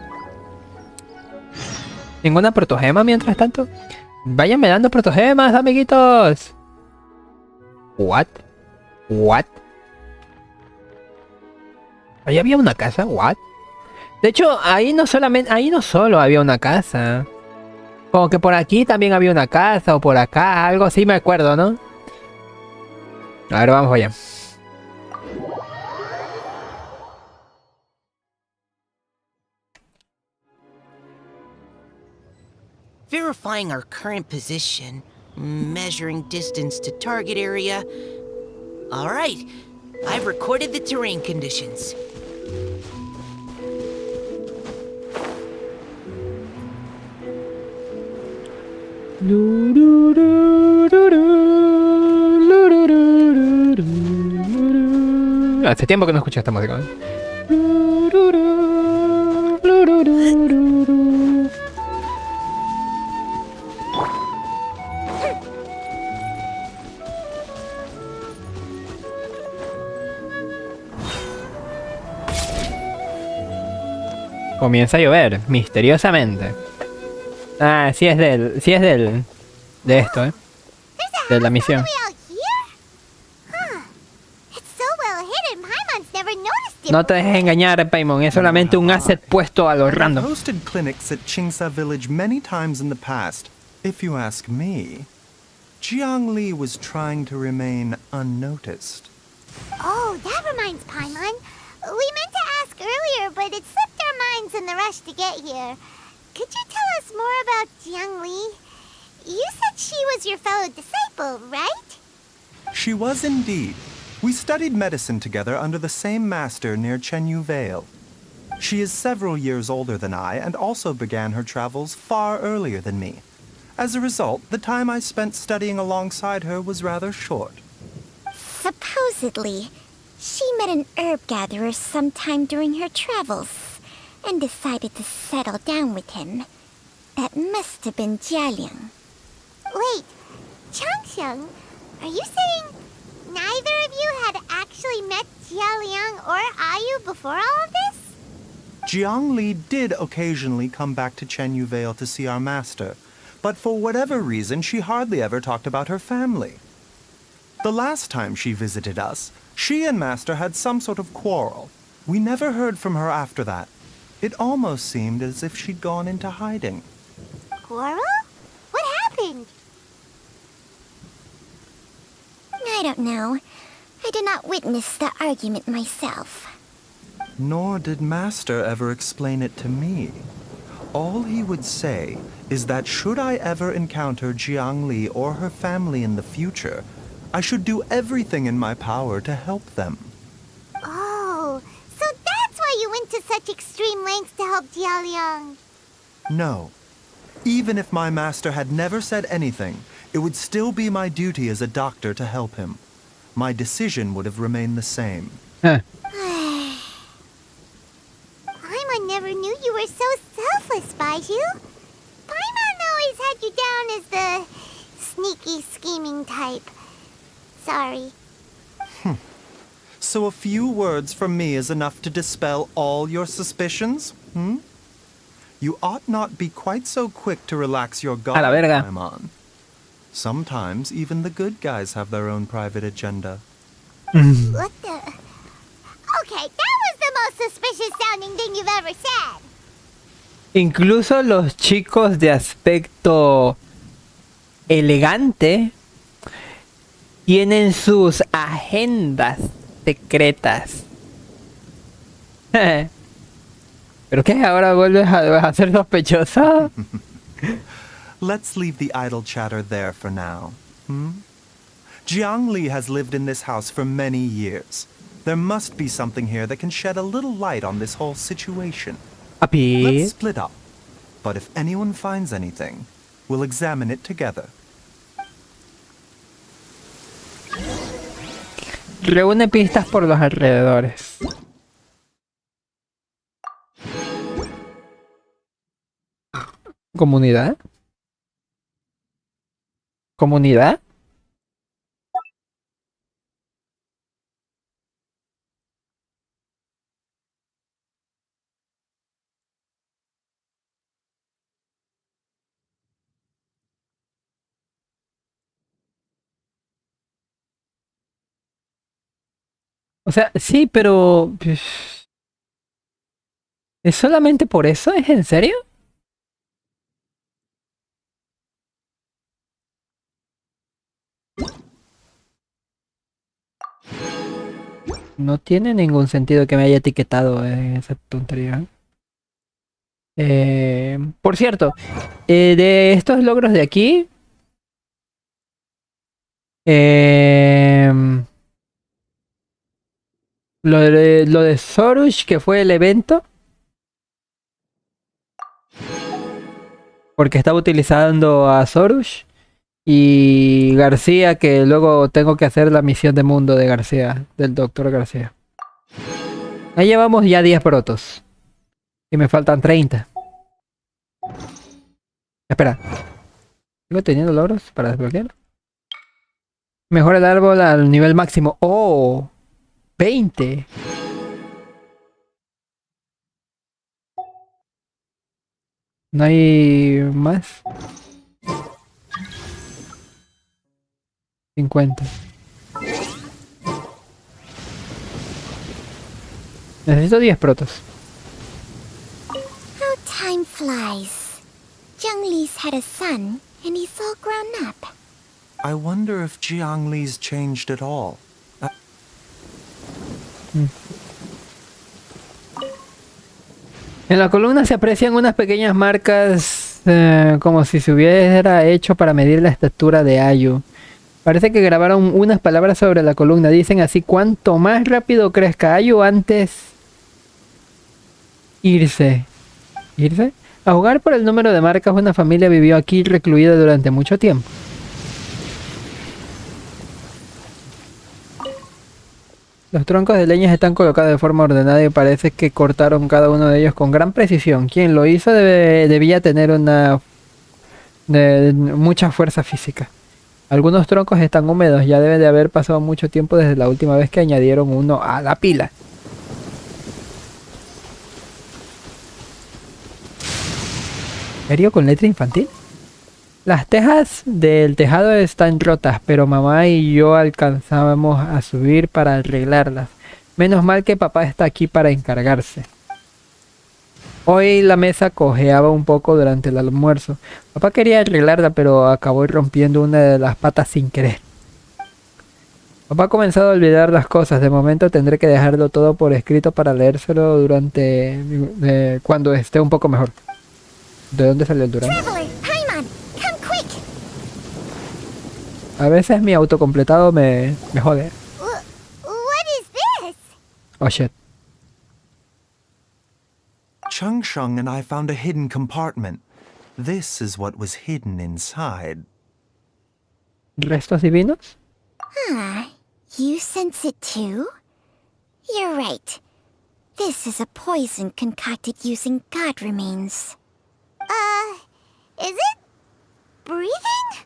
¿Ninguna protogema mientras tanto? Váyanme dando protogemas, amiguitos. What? Ahí había una casa, what? De hecho, ahí no solo había una casa. Como que por aquí también había una casa, o por acá, algo así me acuerdo, ¿no? A ver, vamos allá. Verifying our current position, measuring distance to target area. All right, I've recorded the terrain conditions. Hace tiempo que no escuché esta música. Comienza a llover, misteriosamente. Ah, sí es de esto, de la misión. No te dejes engañar, Paimon, es solamente un asset puesto a lo random. I've hosted clinics at Qingsa Village many times in the past. If you ask me, Jiangli was trying to remain unnoticed. Oh, that reminds Paimon. We meant to ask earlier, but it slipped our minds in the rush to get here. Could you tell us more about Jiangli? You said she was your fellow disciple, right? She was indeed. We studied medicine together under the same master near Chenyu Vale. She is several years older than I and also began her travels far earlier than me. As a result, the time I spent studying alongside her was rather short. Supposedly, she met an herb gatherer sometime during her travels and decided to settle down with him. That must have been Jialiang. Wait, Changxiang, are you saying neither of you had actually met Jialiang or Ayu before all of this? Jiangli did occasionally come back to Chenyu Vale to see our master, but for whatever reason, she hardly ever talked about her family. The last time she visited us, she and Master had some sort of quarrel. We never heard from her after that. It almost seemed as if she'd gone into hiding. Quarrel? What happened? I don't know. I did not witness the argument myself. Nor did Master ever explain it to me. All he would say is that should I ever encounter Jiangli or her family in the future, I should do everything in my power to help them. Oh, so that's why you went to such extreme lengths to help Jialiang. No. Even if my master had never said anything, it would still be my duty as a doctor to help him. My decision would have remained the same. Huh. Paimon never knew you were so selfless, Baizhu. Paimon always had you down as the sneaky, scheming type. Sorry. So a few words from me is enough to dispel all your suspicions? You ought not be quite so quick to relax your guard, A la verga. Paimon. Sometimes even the good guys have their own private agenda. What the? Okay, that was the most suspicious sounding thing you've ever said. Incluso los chicos de aspecto elegante tienen sus agendas secretas. ¿Pero qué? ¿Ahora vuelves a ser sospechosa? Let's leave the idle chatter there for now. Jiangli has lived in this house for many years. There must be something here that can shed a little light on this whole situation. Papi. Let's split up. but if anyone finds anything, we'll examine it together. Reúne pistas por los alrededores. ¿Comunidad? ¿Comunidad? O sea, sí, pero... pues, ¿es solamente por eso? ¿Es en serio? No tiene ningún sentido que me haya etiquetado en esa tontería. Por cierto, de estos logros de aquí... lo de Sorush, que fue el evento. Porque estaba utilizando a Sorush. Y García, que luego tengo que hacer la misión de mundo de García, del doctor García. Ahí llevamos ya 10 brotos. Y me faltan 30. Espera. ¿Sigo teniendo logros para desbloquear? Mejora el árbol al nivel máximo. ¡Oh! 20. ¿No hay más? 50. Necesito 10 protos. How time flies. Zhongli's had a son, and he's all grown up. I wonder if Jiangli's changed at all. En la columna se aprecian unas pequeñas marcas como si se hubiera hecho para medir la estatura de Ayu. Parece que grabaron unas palabras sobre la columna. Dicen así: cuanto más rápido crezca Ayu, antes irse. ¿Irse? A jugar por el número de marcas, una familia vivió aquí recluida durante mucho tiempo. Los troncos de leña están colocados de forma ordenada y parece que cortaron cada uno de ellos con gran precisión. Quien lo hizo debía tener mucha fuerza física. Algunos troncos están húmedos, ya debe de haber pasado mucho tiempo desde la última vez que añadieron uno a la pila. ¿Serio con letra infantil? Las tejas del tejado están rotas, pero mamá y yo alcanzábamos a subir para arreglarlas. Menos mal que papá está aquí para encargarse. Hoy la mesa cojeaba un poco durante el almuerzo. Papá quería arreglarla, pero acabó rompiendo una de las patas sin querer. Papá ha comenzado a olvidar las cosas. De momento tendré que dejarlo todo por escrito para leérselo durante cuando esté un poco mejor. ¿De dónde salió el durante? A veces mi autocompletado me jode. What is this? Oh shit. Chung Shung and I found a hidden compartment. This is what was hidden inside. ¿Restos divinos? You sense it too? You're right. This is a poison concocted using god remains. Is it breathing?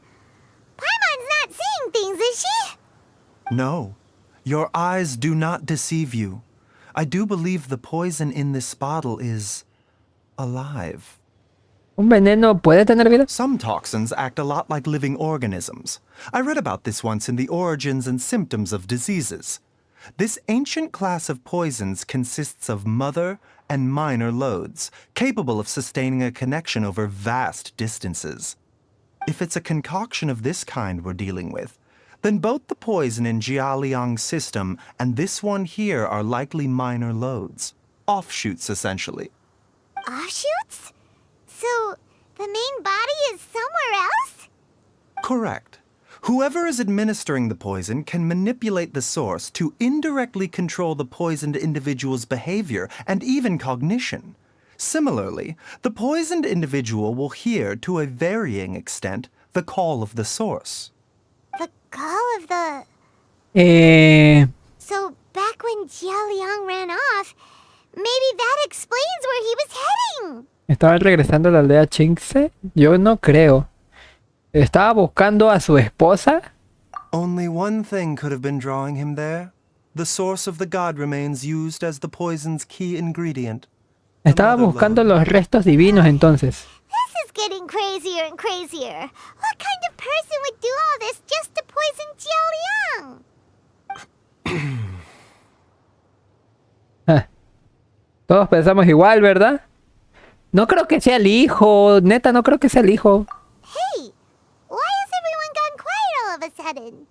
Paimon's not seeing things, is she? No, your eyes do not deceive you. I do believe the poison in this bottle is alive. ¿Un veneno puede tener vida? Some toxins act a lot like living organisms. I read about this once in the Origins and Symptoms of Diseases. This ancient class of poisons consists of mother and minor loads, capable of sustaining a connection over vast distances. If it's a concoction of this kind we're dealing with, then both the poison in Jialiang's system and this one here are likely minor loads. Offshoots, essentially. Offshoots? So, the main body is somewhere else? Correct. Whoever is administering the poison can manipulate the source to indirectly control the poisoned individual's behavior and even cognition. Similarly, the poisoned individual will hear, to a varying extent, the call of the source. The call of the... Eh, So, back when Jialiang ran off, maybe that explains where he was heading. ¿Estaba regresando a la aldea Chinxe? Yo no creo. ¿Estaba buscando a su esposa? Only one thing could have been drawing him there. The source of the god remains used as the poison's key ingredient. The Estaba mother buscando lode. los restos divinos entonces. This is getting crazier and crazier. What kind of person would do all this just to poison Jialiang? Todos pensamos igual, ¿verdad? No creo que sea el hijo. Neta, no creo que sea el hijo. Hey, why has everyone gone quiet all of a sudden?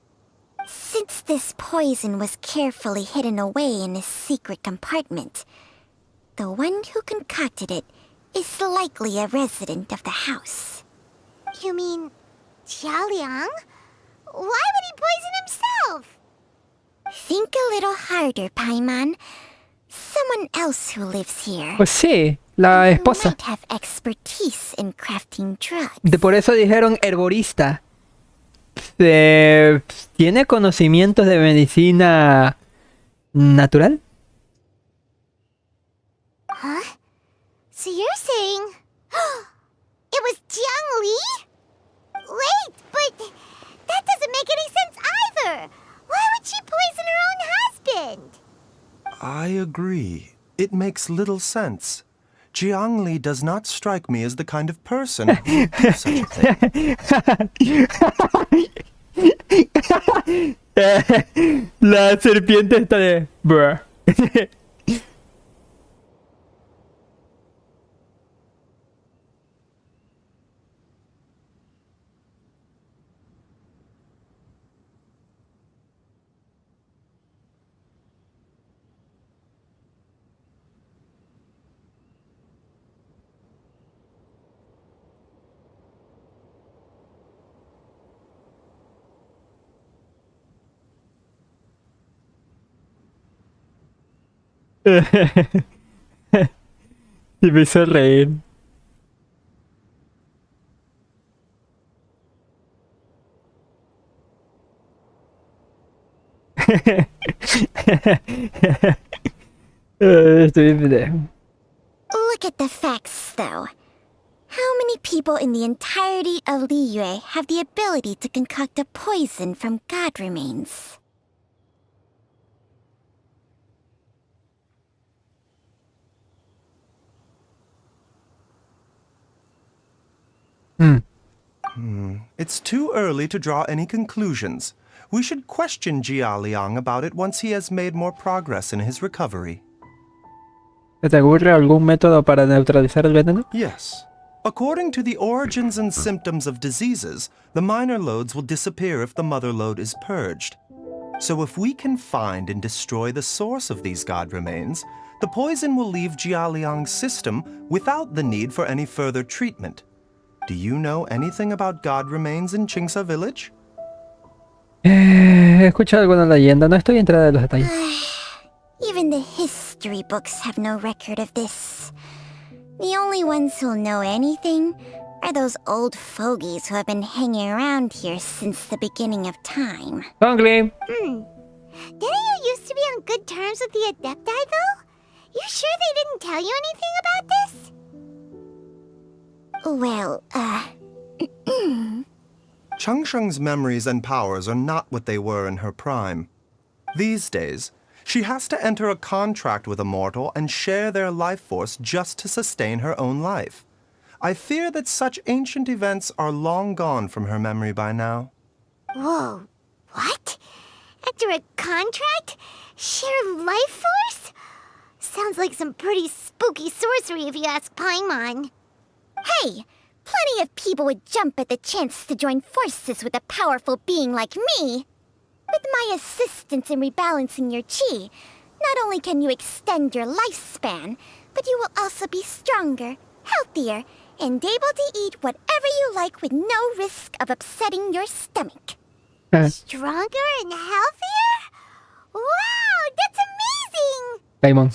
Since this poison was carefully hidden away in a secret compartment, the one who concocted it is likely a resident of the house. You mean Jialiang? Why would he poison himself? Think a little harder, Paimon. Someone else who lives here. Pues sí, la who esposa. might have expertise in crafting drugs. Por eso dijeron herborista. ¿Tiene conocimientos de medicina natural? Huh? So you're saying... it was Jiang Li? Wait, but that doesn't make any sense either. Why would she poison her own husband? I agree. It makes little sense. Jiang Li does not strike me as the kind of person who would do such a thing. La serpiente está de... Bruh. Y me hizo reír. Look at the facts, though. How many people in the entirety of Liyue have the ability to concoct a poison from god remains? It's too early to draw any conclusions. We should question Jialiang about it once he has made more progress in his recovery. ¿Se te ocurre algún método para neutralizar el veneno? Yes. According to the origins and symptoms of diseases, the minor lodes will disappear if the mother lode is purged. So if we can find and destroy the source of these god remains, the poison will leave Jialiang's system without the need for any further treatment. Do you know anything about god remains in Qingsa village? He escuchado alguna leyenda, no estoy enterada de los detalles. Even the history books have no record of this. The only ones who'll know anything are those old fogies who have been hanging around here since the beginning of time. Hungry. Didn't you used to be on good terms with the Adepti, though? You sure they didn't tell you anything about this? Well, Changsheng's memories and powers are not what they were in her prime. These days, she has to enter a contract with a mortal and share their life force just to sustain her own life. I fear that such ancient events are long gone from her memory by now. Whoa, what? Enter a contract? Share life force? Sounds like some pretty spooky sorcery if you ask Paimon. hey! Plenty of people would jump at the chance to join forces with a powerful being like me. With my assistance in rebalancing your chi, not only can you extend your lifespan, but you will also be stronger, healthier, and able to eat whatever you like with no risk of upsetting your stomach. Stronger and healthier? Wow, that's amazing! Paimon.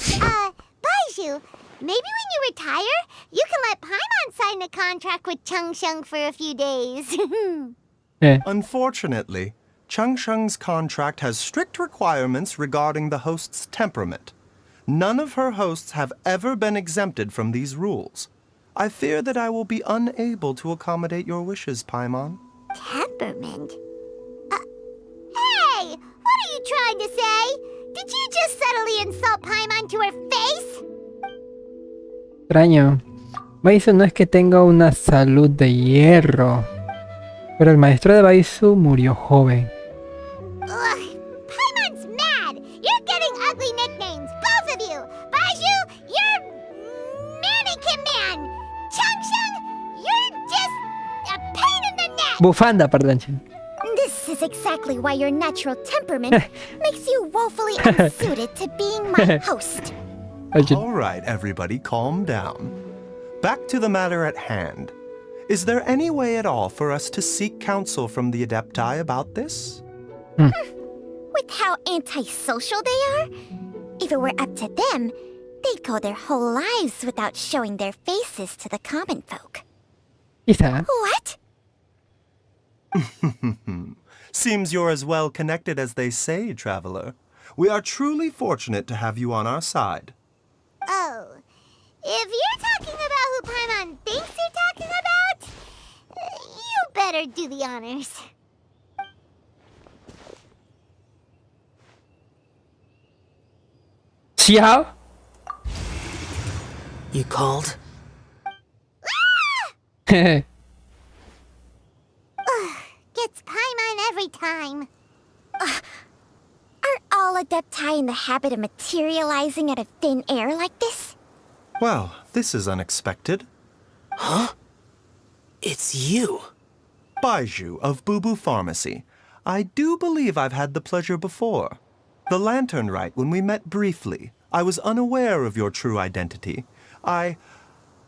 Baizhu, Maybe when you retire, you can let Paimon sign a contract with Changsheng for a few days. Unfortunately, Changsheng's contract has strict requirements regarding the host's temperament. None of her hosts have ever been exempted from these rules. I fear that I will be unable to accommodate your wishes, Paimon. Temperament? Hey! What are you trying to say? Did you just subtly insult Paimon to her face? Extraño. Baizhu no es que tenga una salud de hierro, pero el maestro de Baizhu murió joven. Ugh, Paimon's mad! You're getting ugly nicknames, both of you! Baizhu, you're Mannequin Man! Changsheng, you're just a pain in the neck! Bufanda, perdón. This is exactly why your natural temperament makes you woefully unsuited to being my host. All right, everybody, calm down. Back to the matter at hand. Is there any way at all for us to seek counsel from the Adepti about this? With how antisocial they are, if it were up to them, they'd go their whole lives without showing their faces to the common folk. Quizá. What? Seems you're as well connected as they say, traveler. We are truly fortunate to have you on our side. Oh, if you're talking about who Paimon thinks you're talking about, you better do the honors. Xiao? You called? Gets Paimon every time. Are all Adepti in the habit of materializing out of thin air like this? Well, this is unexpected. Huh? It's you. Baizhu of Bubu Pharmacy. I do believe I've had the pleasure before. The Lantern Rite, when we met briefly, I was unaware of your true identity. I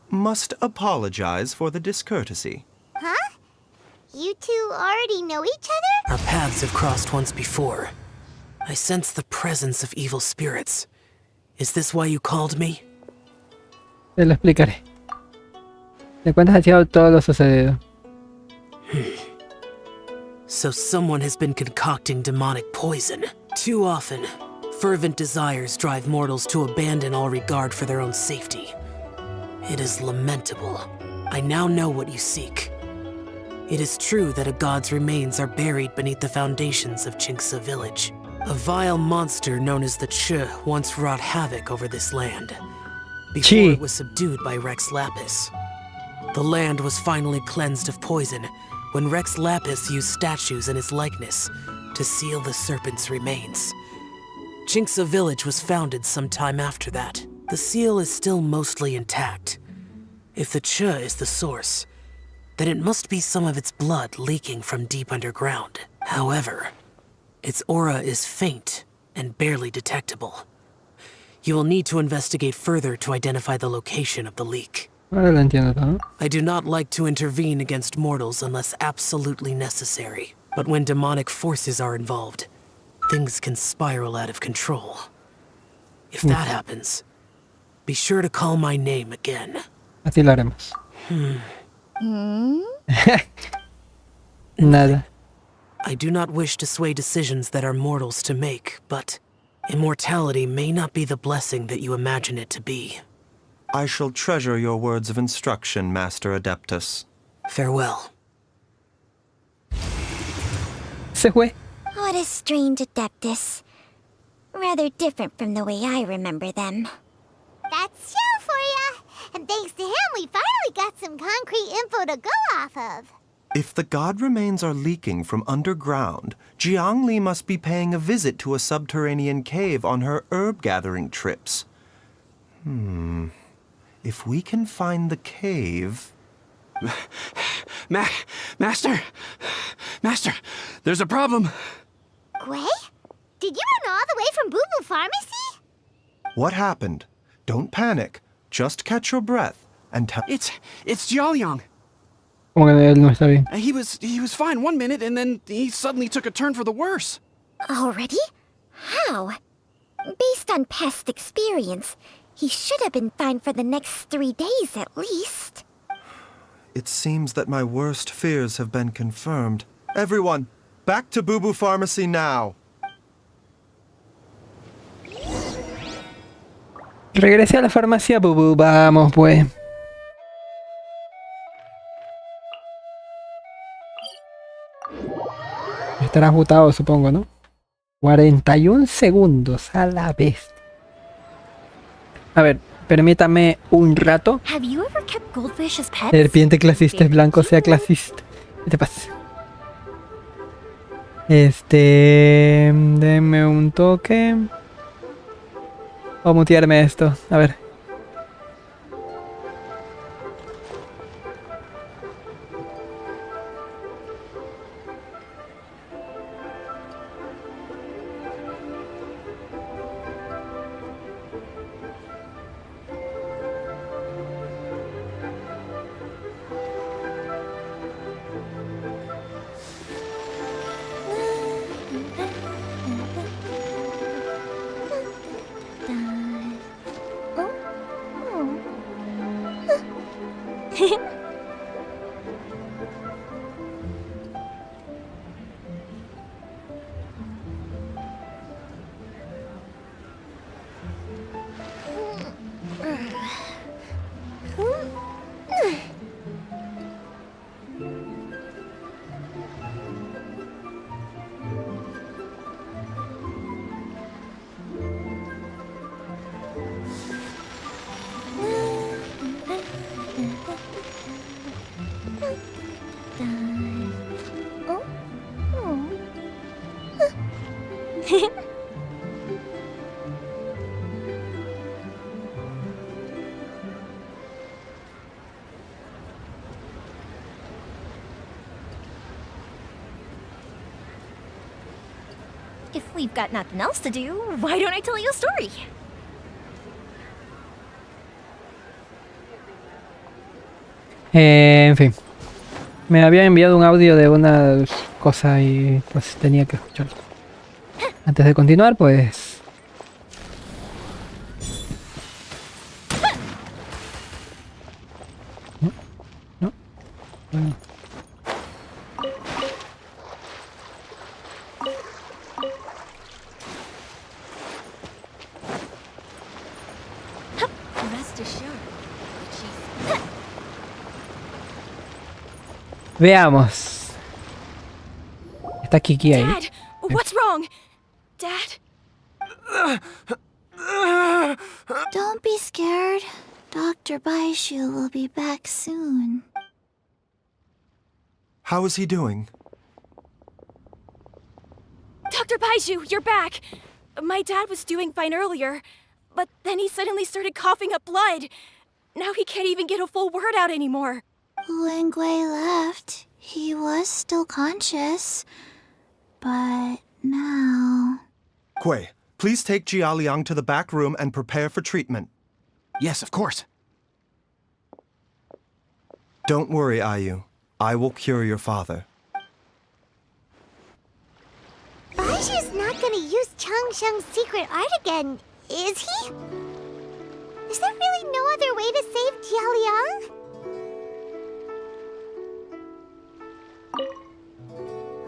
must apologize for the discourtesy. Huh? You two already know each other? Our paths have crossed once before. I sense the presence of evil spirits. Is this why you called me? Te lo explicaré. Le cuentas a Xiao todo lo sucedido. So someone has been concocting demonic poison. Too often, fervent desires drive mortals to abandon all regard for their own safety. It is lamentable. I now know what you seek. It is true that a god's remains are buried beneath the foundations of Qingce village. A vile monster known as the Che once wrought havoc over this land, before it was subdued by Rex Lapis. The land was finally cleansed of poison when Rex Lapis used statues in his likeness to seal the serpent's remains. Qingce village was founded some time after that. The seal is still mostly intact. If the Che is the source, then it must be some of its blood leaking from deep underground. However, its aura is faint and barely detectable. You will need to investigate further to identify the location of the leak. Ahora lo entiendo todo. I do not like to intervene against mortals unless absolutely necessary. But when demonic forces are involved, things can spiral out of control. If that happens, be sure to call my name again. Así lo haremos. Nada. I do not wish to sway decisions that are mortals to make, but immortality may not be the blessing that you imagine it to be. I shall treasure your words of instruction, Master Adeptus. Farewell. Se fue. What a strange Adeptus. Rather different from the way I remember them. That's Xiao for ya! And thanks to him, we finally got some concrete info to go off of. If the god remains are leaking from underground, Jiangli must be paying a visit to a subterranean cave on her herb-gathering trips. If we can find the cave... Master, there's a problem. Gui? Did you run all the way from Bubu Pharmacy? What happened? Don't panic. Just catch your breath and tell... It's Jiaoliang. Como que él no está bien. He was fine one minute, and then he suddenly took a turn for the worse. Already? How? Based on past experience, He should have been fine for the next 3 days at least. It seems that my worst fears have been confirmed. Everyone, back to Boo Boo Pharmacy now. Regresé a la farmacia, Bubu. Vamos, pues. Estará agotado, supongo, ¿no? 41 segundos a la vez. A ver, permítame un rato. Have you ever kept goldfish as pets? Serpiente clasista es blanco, sea clasista. ¿Qué te pasa? Denme un toque. O mutearme esto. A ver. If we've got nothing else to do, why don't I tell you a story? En fin. Me había enviado un audio de una cosa y pues tenía que escucharlo. Antes de continuar, pues... No. Bueno. Rest assured, Veamos. Está Kiki ahí. Dad, what's wrong? Dad? Don't be scared. Dr. Baizhu will be back soon. How is he doing? Dr. Baizhu, you're back! My dad was doing fine earlier, but then he suddenly started coughing up blood. Now he can't even get a full word out anymore. When Gui left, he was still conscious. But now... Gui, please take Jialiang to the back room and prepare for treatment. Yes, of course. Don't worry, Ayu. I will cure your father. Baizhu's not gonna use Changsheng's secret art again, is he? Is there really no other way to save Jialiang?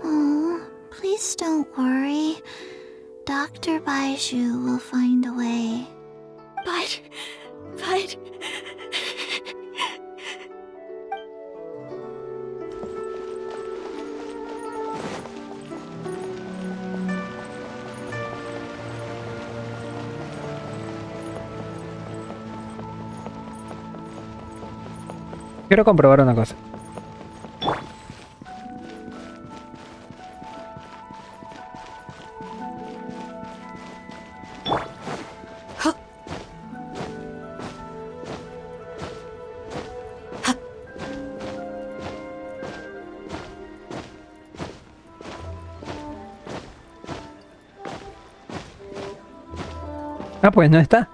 Oh, please don't worry. Dr. Baizhu will find a way. But... Quiero comprobar una cosa. Ah, pues no está.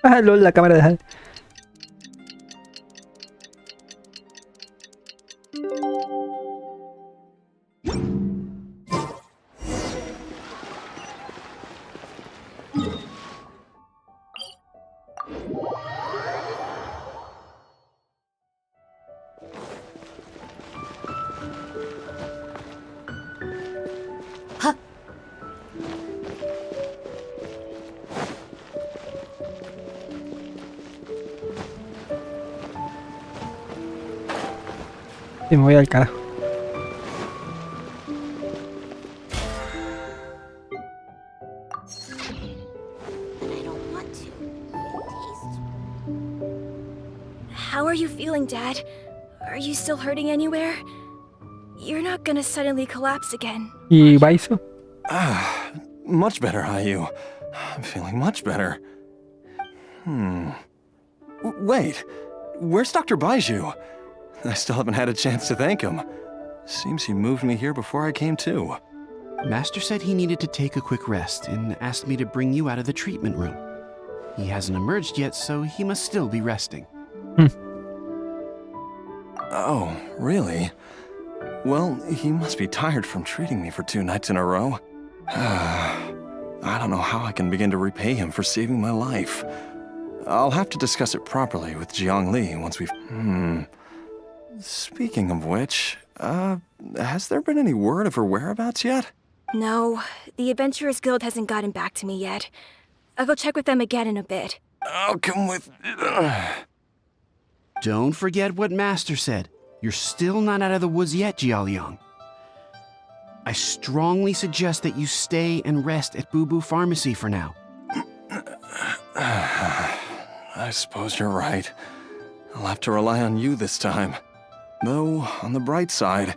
Ah, lol, la cámara de Hal. Y me voy al carajo. But I don't want to. It tastes. How are you feeling, Dad? Are you still hurting anywhere? You're not gonna suddenly collapse again. ¿Y Baizhu? Much better, Ayu. I'm feeling much better. Wait, where's Dr. Baizhu? I still haven't had a chance to thank him. Seems he moved me here before I came to. Master said he needed to take a quick rest and asked me to bring you out of the treatment room. He hasn't emerged yet, so he must still be resting. Oh, really? Well, he must be tired from treating me for 2 nights in a row. I don't know how I can begin to repay him for saving my life. I'll have to discuss it properly with Jiangli once we've... Speaking of which, has there been any word of her whereabouts yet? No, the Adventurers Guild hasn't gotten back to me yet. I'll go check with them again in a bit. I'll come with... Don't forget what Master said. You're still not out of the woods yet, Jialiang. I strongly suggest that you stay and rest at Boo Boo Pharmacy for now. I suppose you're right. I'll have to rely on you this time. Though, on the bright side,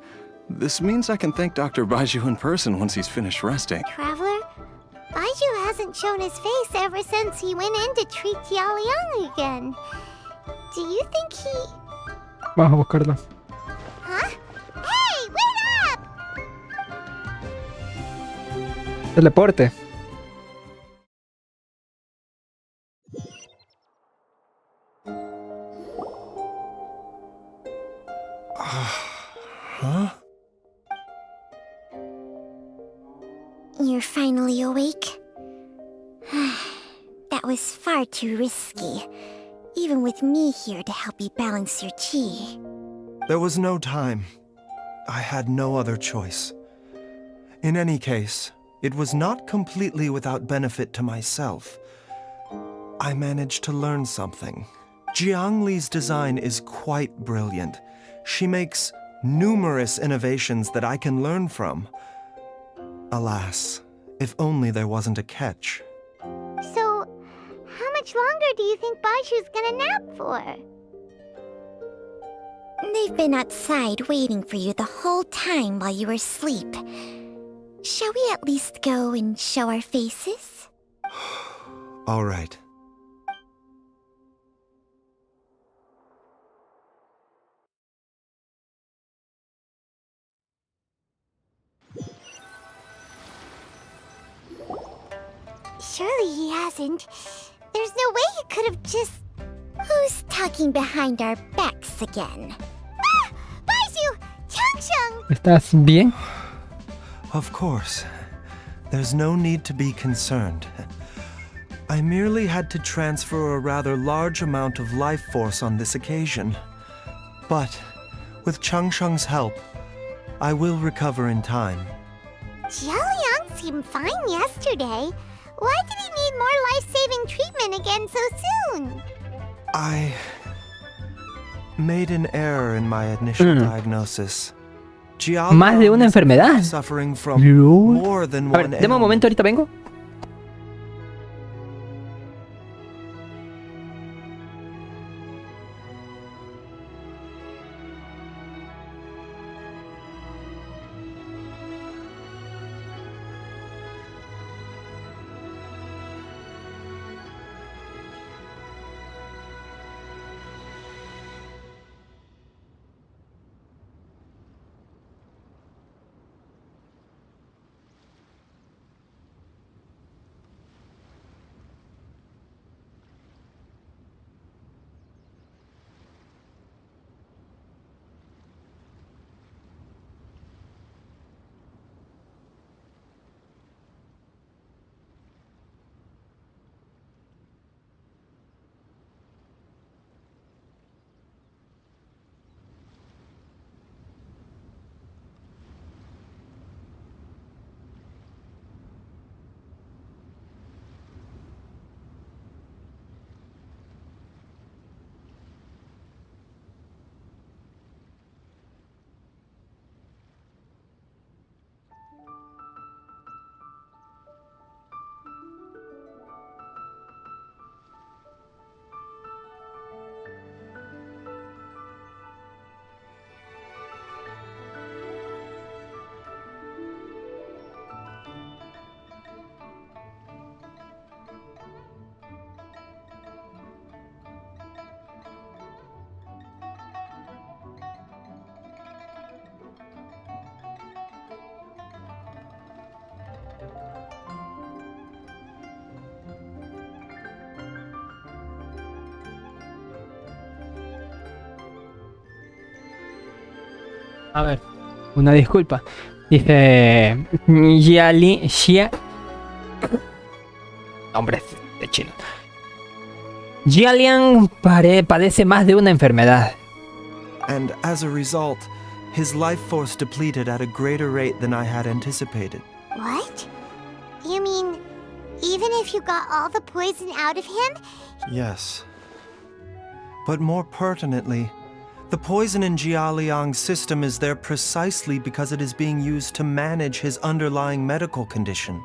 this means I can thank Dr. Baizhu in person once he's finished resting. Traveler, Baizhu hasn't shown his face ever since he went in to treat Jialiang again. Do you think he... Vamos a buscarlo. Huh? Hey, wait up! Teleporte. Huh? You're finally awake? That was far too risky. Even with me here to help you balance your chi. There was no time. I had no other choice. In any case, it was not completely without benefit to myself. I managed to learn something. Jiangli's design is quite brilliant. She makes numerous innovations that I can learn from. Alas, if only there wasn't a catch. So, how much longer do you think Baizhu's gonna nap for? They've been outside waiting for you the whole time while you were asleep. Shall we at least go and show our faces? All right. Surely he hasn't. There's no way he could have just... Who's talking behind our backs again? Ah! Baizhu! Changsheng! ¿Estás bien? Of course. There's no need to be concerned. I merely had to transfer a rather large amount of life force on this occasion. But, with Changsheng's help, I will recover in time. Jialiang seemed fine yesterday. Why did he need more life-saving treatment again so soon? I made an error in my initial diagnosis. Más de una enfermedad. Suffering from Lol. more than A ver, one deme un momento, ahorita vengo. A ver, una disculpa. Dice... Hombres de chino. Jialiang padece más de una enfermedad. And as a result, his life force depleted at a greater rate than I had anticipated. What? You mean, even if you got all the poison out of him? Yes. But more pertinently, the poison in Jialiang's system is there precisely because it is being used to manage his underlying medical condition.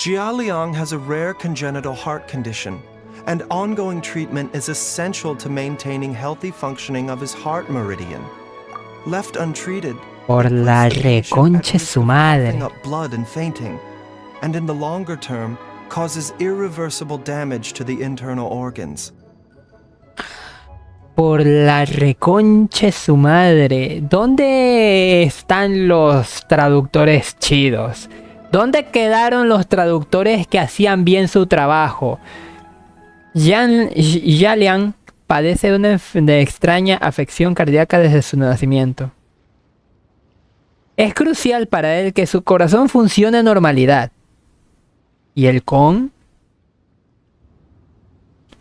Jialiang has a rare congenital heart condition, and ongoing treatment is essential to maintaining healthy functioning of his heart meridian. Left untreated, Por la reconche su madre. up blood and fainting, and in the longer term, causes irreversible damage to the internal organs. Por la reconche su madre. ¿Dónde están los traductores chidos? ¿Dónde quedaron los traductores que hacían bien su trabajo? Jialiang padece de una extraña afección cardíaca desde su nacimiento. Es crucial para él que su corazón funcione a normalidad. ¿Y el con?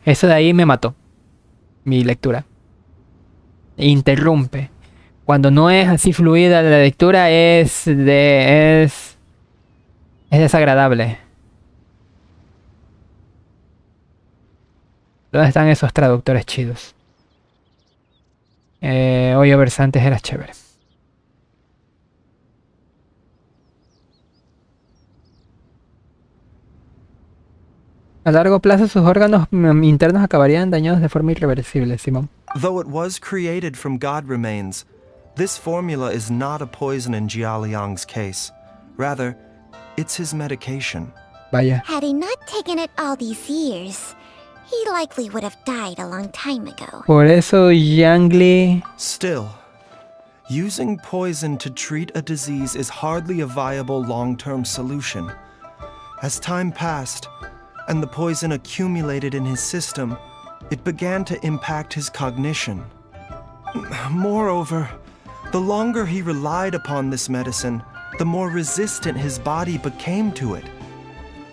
Eso de ahí me mató. Mi lectura. Interrumpe. Cuando no es así fluida la lectura es desagradable. ¿Dónde están esos traductores chidos? Oye, Versantes era chévere. A largo plazo sus órganos internos acabarían dañados de forma irreversible, Simón. Though it was created from God remains, this formula is not a poison in Jialiang's case. Rather, it's his medication. Vaya. Had he not taken it all these years, he likely would have died a long time ago. Por eso Yang Li... Still, using poison to treat a disease is hardly a viable long-term solution. As time passed, and the poison accumulated in his system, it began to impact his cognition. Moreover, the longer he relied upon this medicine, the more resistant his body became to it.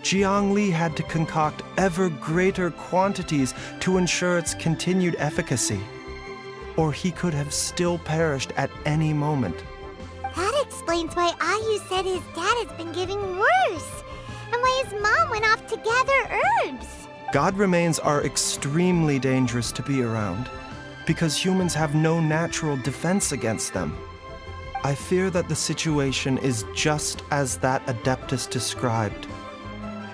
Jiang Li had to concoct ever greater quantities to ensure its continued efficacy, or he could have still perished at any moment. That explains why Ayu said his dad has been getting worse, and why his mom went off to gather herbs. God remains are extremely dangerous to be around, because humans have no natural defense against them. I fear that the situation is just as that Adeptus described.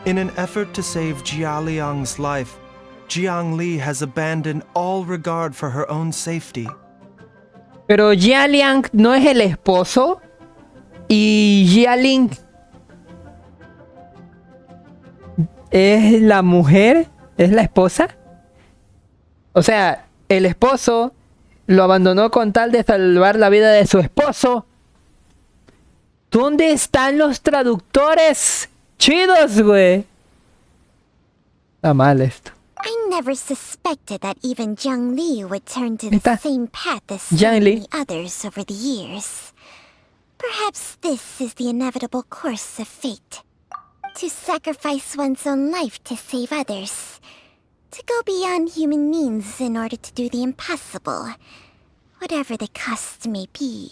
In an effort to save Jialiang's life, Jiang Li has abandoned all regard for her own safety. Pero Jialiang no es el esposo y Jialing es la mujer, es la esposa. O sea, el esposo lo abandonó con tal de salvar la vida de su esposo. ¿Dónde están los traductores chidos, güey? Está mal esto. I never suspected that even Jiang Li would turn to the Está. same path as so Jiang Li. many others over the years. Perhaps this is the inevitable course of fate. To sacrifice one's own life to save others. To go beyond human means in order to do the impossible. Whatever the cost may be.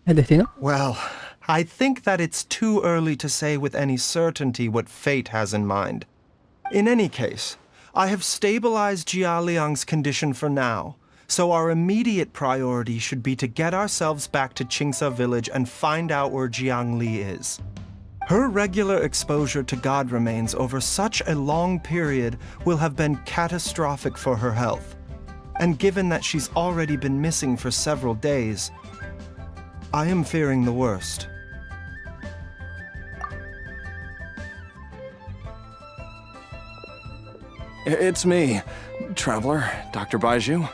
¿El destino? Well, I think that it's too early to say with any certainty what fate has in mind. In any case, I have stabilized Jialiang's condition for now, so our immediate priority should be to get ourselves back to Qingsa village and find out where Jiang Li is. Her regular exposure to God remains over such a long period will have been catastrophic for her health. And given that she's already been missing for several days, I am fearing the worst. It's me, Traveler, Dr. Baizhu.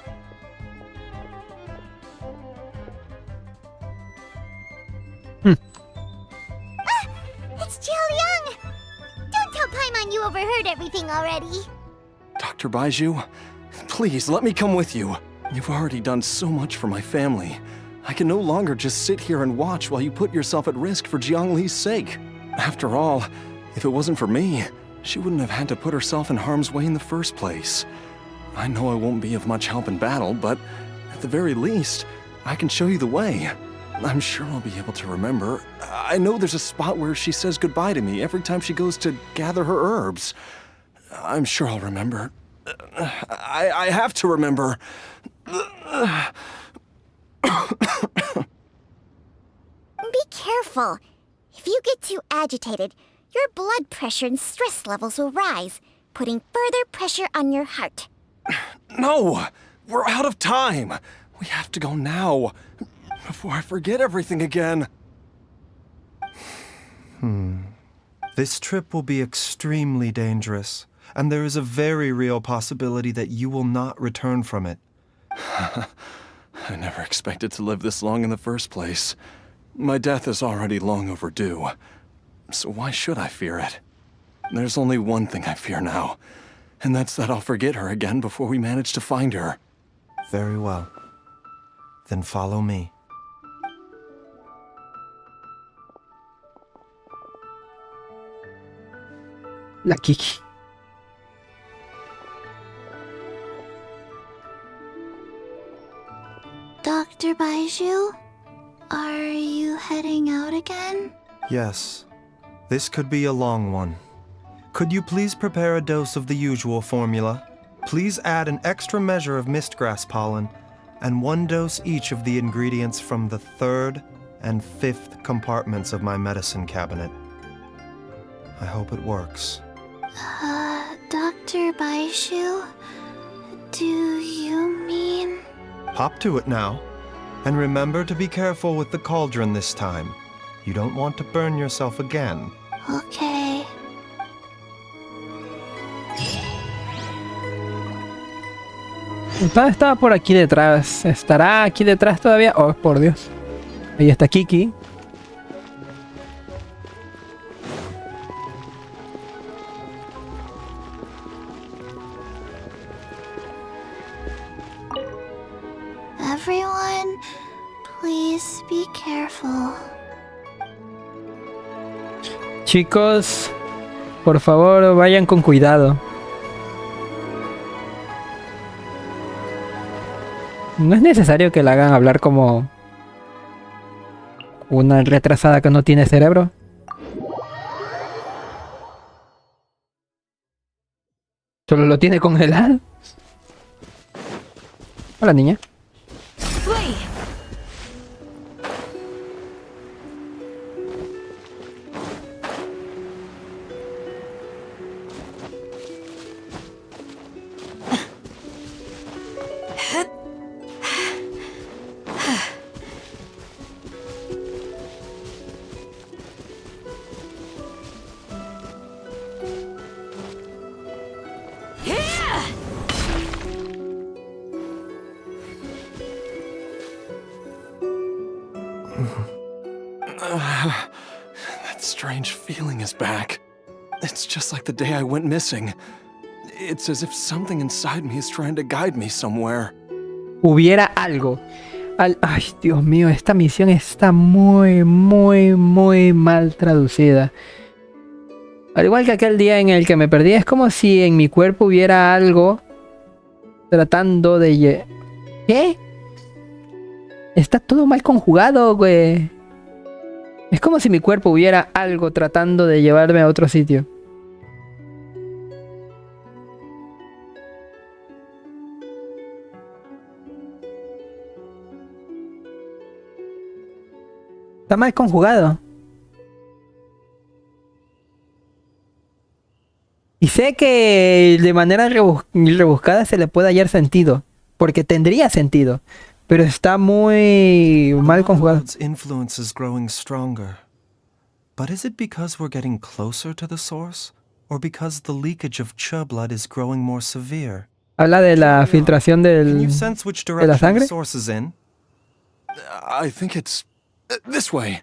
It's Jialiang! Don't tell Paimon you overheard everything already. Dr. Baizhu, please let me come with you. You've already done so much for my family. I can no longer just sit here and watch while you put yourself at risk for Jiangli's sake. After all, if it wasn't for me, she wouldn't have had to put herself in harm's way in the first place. I know I won't be of much help in battle, but at the very least, I can show you the way. I'm sure I'll be able to remember. I know there's a spot where she says goodbye to me every time she goes to gather her herbs. I'm sure I'll remember. I have to remember. Be careful. If you get too agitated, your blood pressure and stress levels will rise, putting further pressure on your heart. No! We're out of time! We have to go now, before I forget everything again. This trip will be extremely dangerous, and there is a very real possibility that you will not return from it. I never expected to live this long in the first place. My death is already long overdue. So why should I fear it? There's only one thing I fear now, and that's that I'll forget her again before we manage to find her. Very well. Then follow me. La Kiki. Dr. Baizhu, are you heading out again? Yes. This could be a long one. Could you please prepare a dose of the usual formula? Please add an extra measure of mistgrass pollen and 1 dose each of the ingredients from the 3rd and 5th compartments of my medicine cabinet. I hope it works. Dr. Baizhu, do you mean... Hop to it now. And remember to be careful with the cauldron this time. You don't want to burn yourself again. Okay. Estaba por aquí detrás. ¿Estará aquí detrás todavía? Oh, por Dios. Ahí está Kiki. Everyone, please be careful. Chicos, por favor, vayan con cuidado. No es necesario que la hagan hablar como una retrasada que no tiene cerebro. Solo lo tiene congelado. Hola, niña. That strange feeling is back. It's just like the day I went missing. It's as if something inside me is trying to guide me somewhere. Hubiera algo. Ay, Dios mío, esta misión está muy mal traducida. Al igual que aquel día en el que me perdí, es como si en mi cuerpo hubiera algo tratando de... ¿Qué? Está todo mal conjugado, güey. Es como si mi cuerpo hubiera algo tratando de llevarme a otro sitio. Está mal conjugado. Y sé que de manera rebuscada se le puede hallar sentido. Porque tendría sentido. Pero está muy mal conjugado. Its influence is growing stronger. But is it because we're getting closer to the source? Or because the leakage of Chu blood is growing more severe? Habla de la filtración Can you sense which de la direction sangre. the source is in? I think it's this way.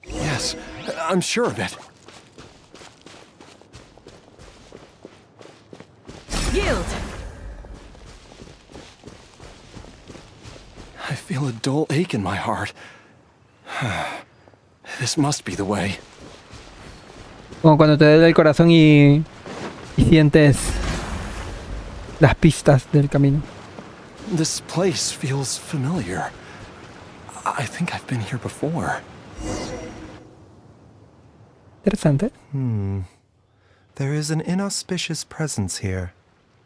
Yes, I'm sure of it. feel a dull ache in my heart. This must be the way. Como cuando te duele el corazón y sientes las pistas del camino. This place feels familiar. I think I've been here before. Interesante. There is an inauspicious presence here.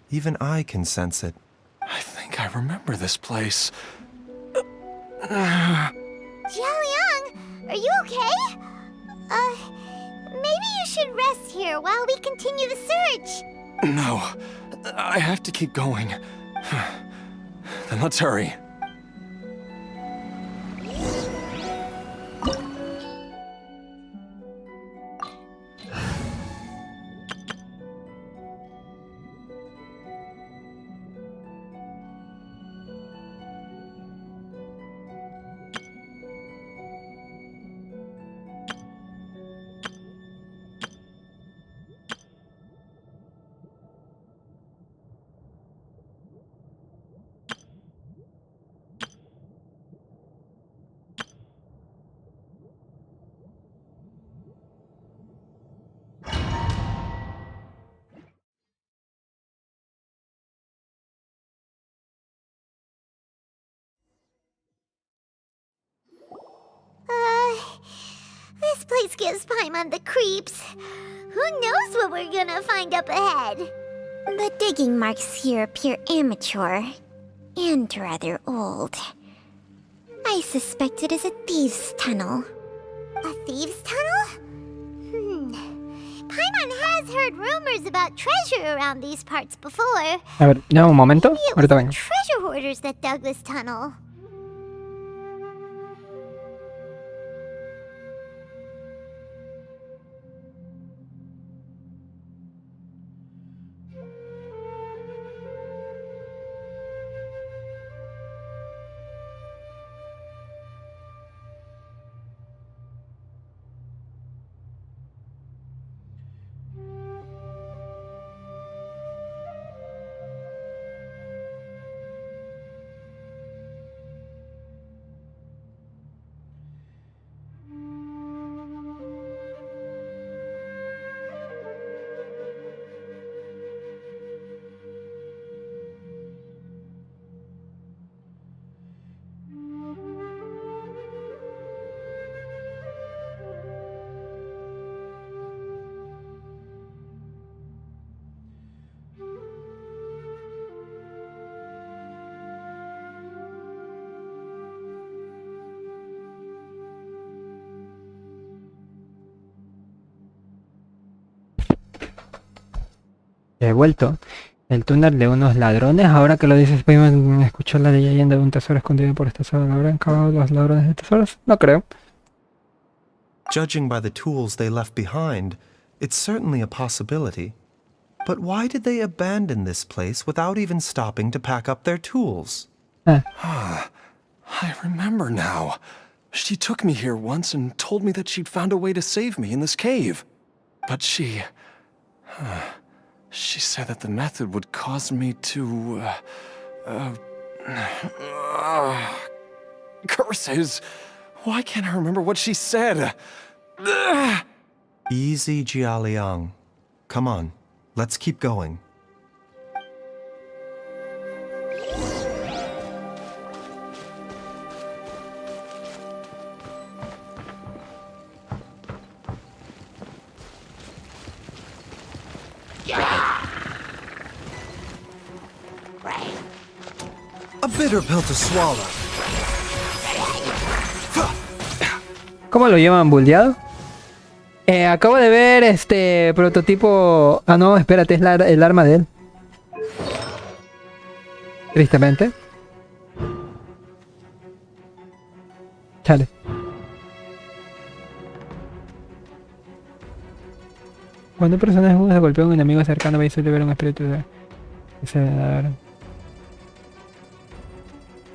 Even I can sense it. I think I remember this place. Jiaoliang, are you okay? Maybe you should rest here while we continue the search. No, I have to keep going. Then let's hurry. This place gives Paimon the creeps. Who knows what we're gonna find up ahead? The digging marks here appear amateur and rather old. I suspect it is a thieves' tunnel. A thieves' tunnel? Paimon has heard rumors about treasure around these parts before. A ver, ya un momento. Maybe it was Ahorita the vengo. treasure hoarders that dug this tunnel. He vuelto. El túnel de unos ladrones. Ahora que lo dices, me escuchó la leyenda de un tesoro escondido por esta zona. ¿Habrán cavado los ladrones de tesoros? No creo. Judging by the tools they left behind, it's certainly a possibility. But why did they abandon this place without even stopping to pack up their tools? I remember now. She took me here once and told me that she'd found a way to save me in this cave. But she said that the method would cause me to, curses! Why can't I remember what she said? Easy, Jiaoliang. Come on, let's keep going. A bitter pill to swallow. ¿Cómo lo llevan bulleado? Acabo de ver este prototipo. Ah, no, espérate, es el arma de él. Tristemente. Chale. Cuando un personaje se golpea a un enemigo cercano, Baizhu libera un espíritu de...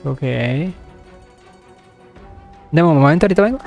Ok. Deme un momento, ahorita vengo.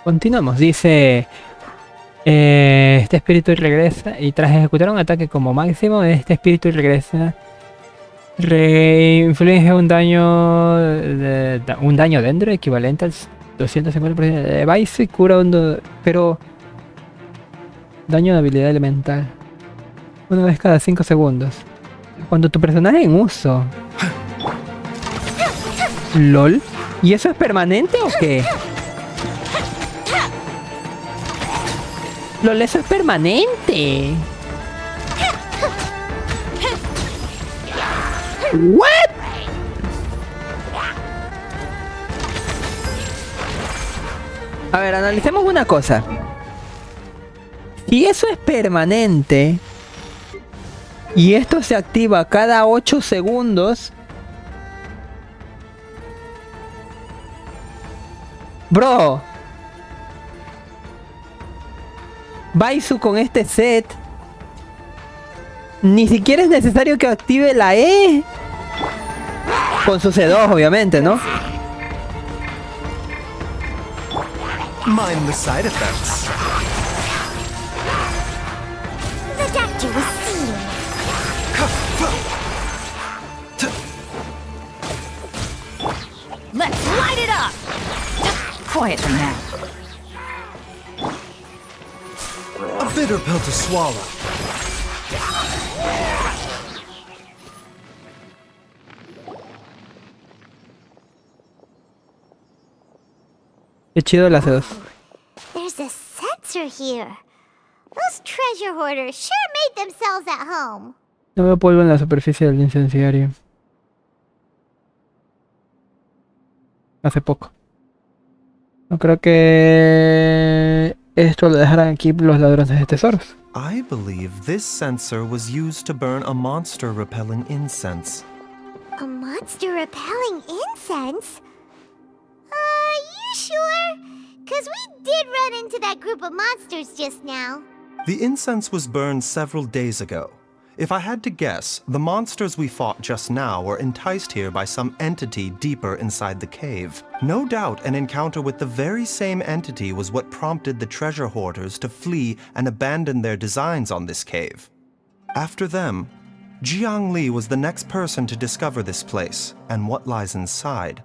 Continuamos, dice... este espíritu regresa y tras ejecutar un ataque como máximo, este espíritu regresa. Inflige un daño dentro equivalente al 250% de Baizhu y cura pero daño de habilidad elemental una vez cada 5 segundos. Cuando tu personaje en uso. LOL. ¿Y eso es permanente o qué? LOL, eso es permanente. ¿What? A ver, analicemos una cosa. Si eso es permanente y esto se activa cada 8 segundos, bro, Baizhu con este set ni siquiera es necesario que active la E. Con su C2, obviamente, ¿no? Mind the side effects. The doctor was seen. Let's light it up! Quiet them now. A bitter pill to swallow. Qué chido las dos. There's a sensor here. Those treasure hoarders sure made themselves at home. No veo polvo en la superficie del incenciario. Hace poco. No creo que esto lo dejarán aquí los ladrones de tesoros. I believe this sensor was used to burn a monster repelling incense. A monster repelling incense? You sure? 'Cause we did run into that group of monsters just now. The incense was burned several days ago. If I had to guess, the monsters we fought just now were enticed here by some entity deeper inside the cave. No doubt an encounter with the very same entity was what prompted the treasure hoarders to flee and abandon their designs on this cave. After them, Jiangli was the next person to discover this place and what lies inside.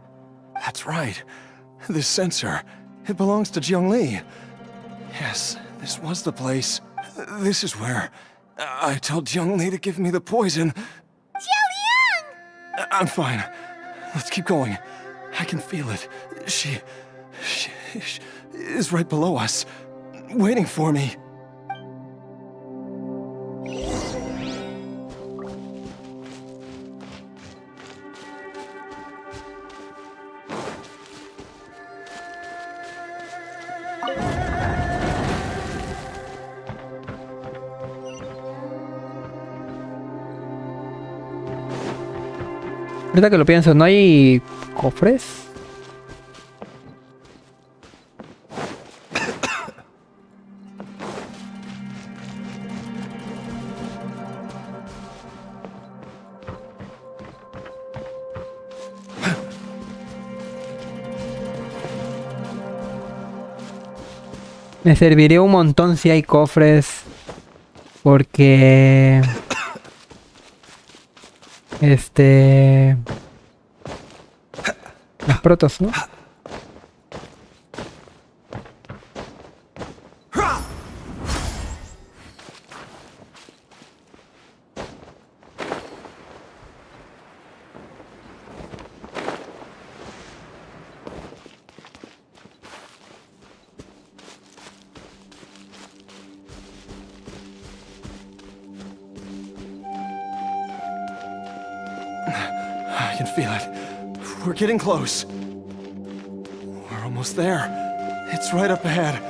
That's right. This sensor, it belongs to Jiangli. Yes, this was the place. This is where I told Jiangli to give me the poison. Jiao I'm fine. Let's keep going. I can feel it. She is right below us, waiting for me. Ahorita que lo pienso, ¿no hay cofres? Me serviría un montón si hay cofres. Porque... Las protos, ¿no? I can feel it. We're getting close. We're almost there. It's right up ahead.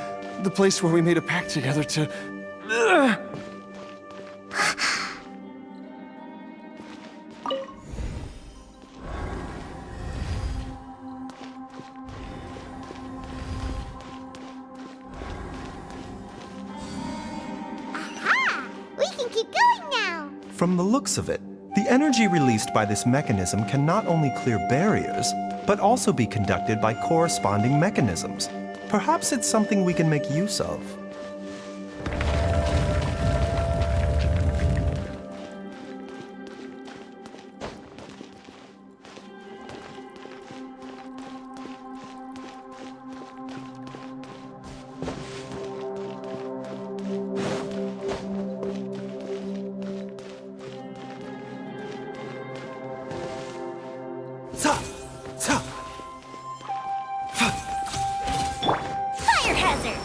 The place where we made a pact together to... Aha! We can keep going now. From the looks of it, the energy released by this mechanism can not only clear barriers, but also be conducted by corresponding mechanisms. Perhaps it's something we can make use of. Fire hazard!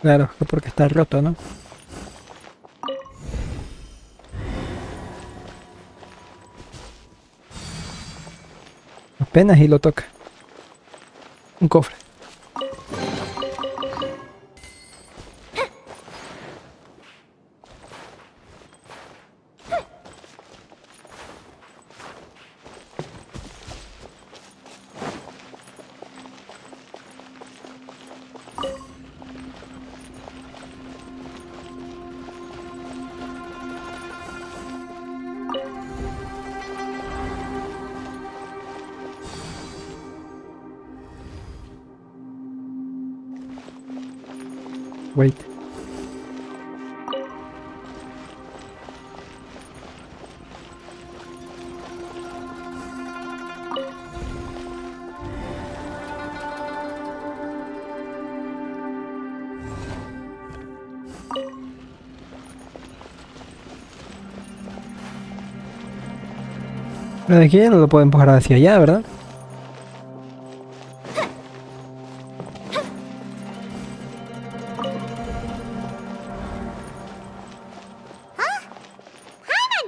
Claro, porque está roto, ¿no? Apenas y lo toca. Un cofre. Wait. Pero de aquí ya no lo puedo empujar hacia allá, ¿verdad?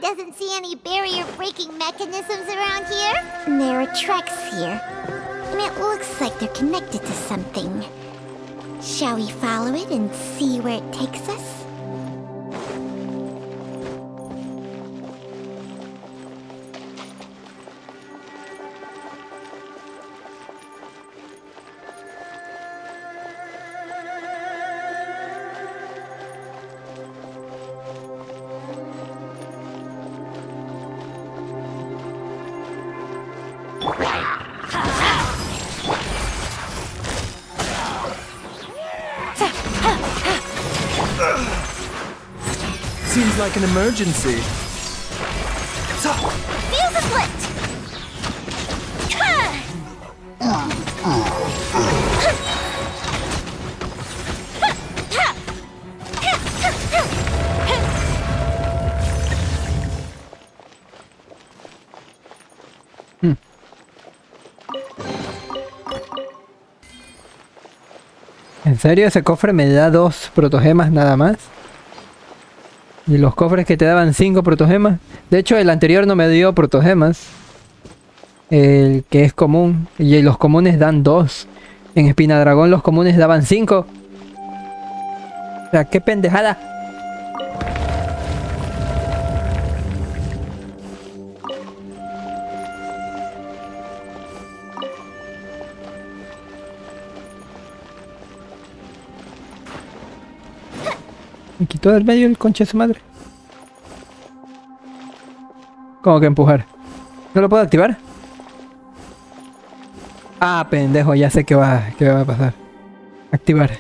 Doesn't see any barrier-breaking mechanisms around here. There are tracks here, and it looks like they're connected to something. Shall we follow it and see where it takes us? Seems like an emergency. Fuse is lit! ¿En serio ese cofre me da 2 protogemas nada más? Y los cofres que te daban 5 protogemas. De hecho, el anterior no me dio protogemas. El que es común. Y los comunes dan 2. En Espina Dragón los comunes daban 5. O sea, qué pendejada. Me quitó del medio el conche de su madre. ¿Cómo que empujar? ¿No lo puedo activar? Ah, pendejo, ya sé qué va a pasar. Activar.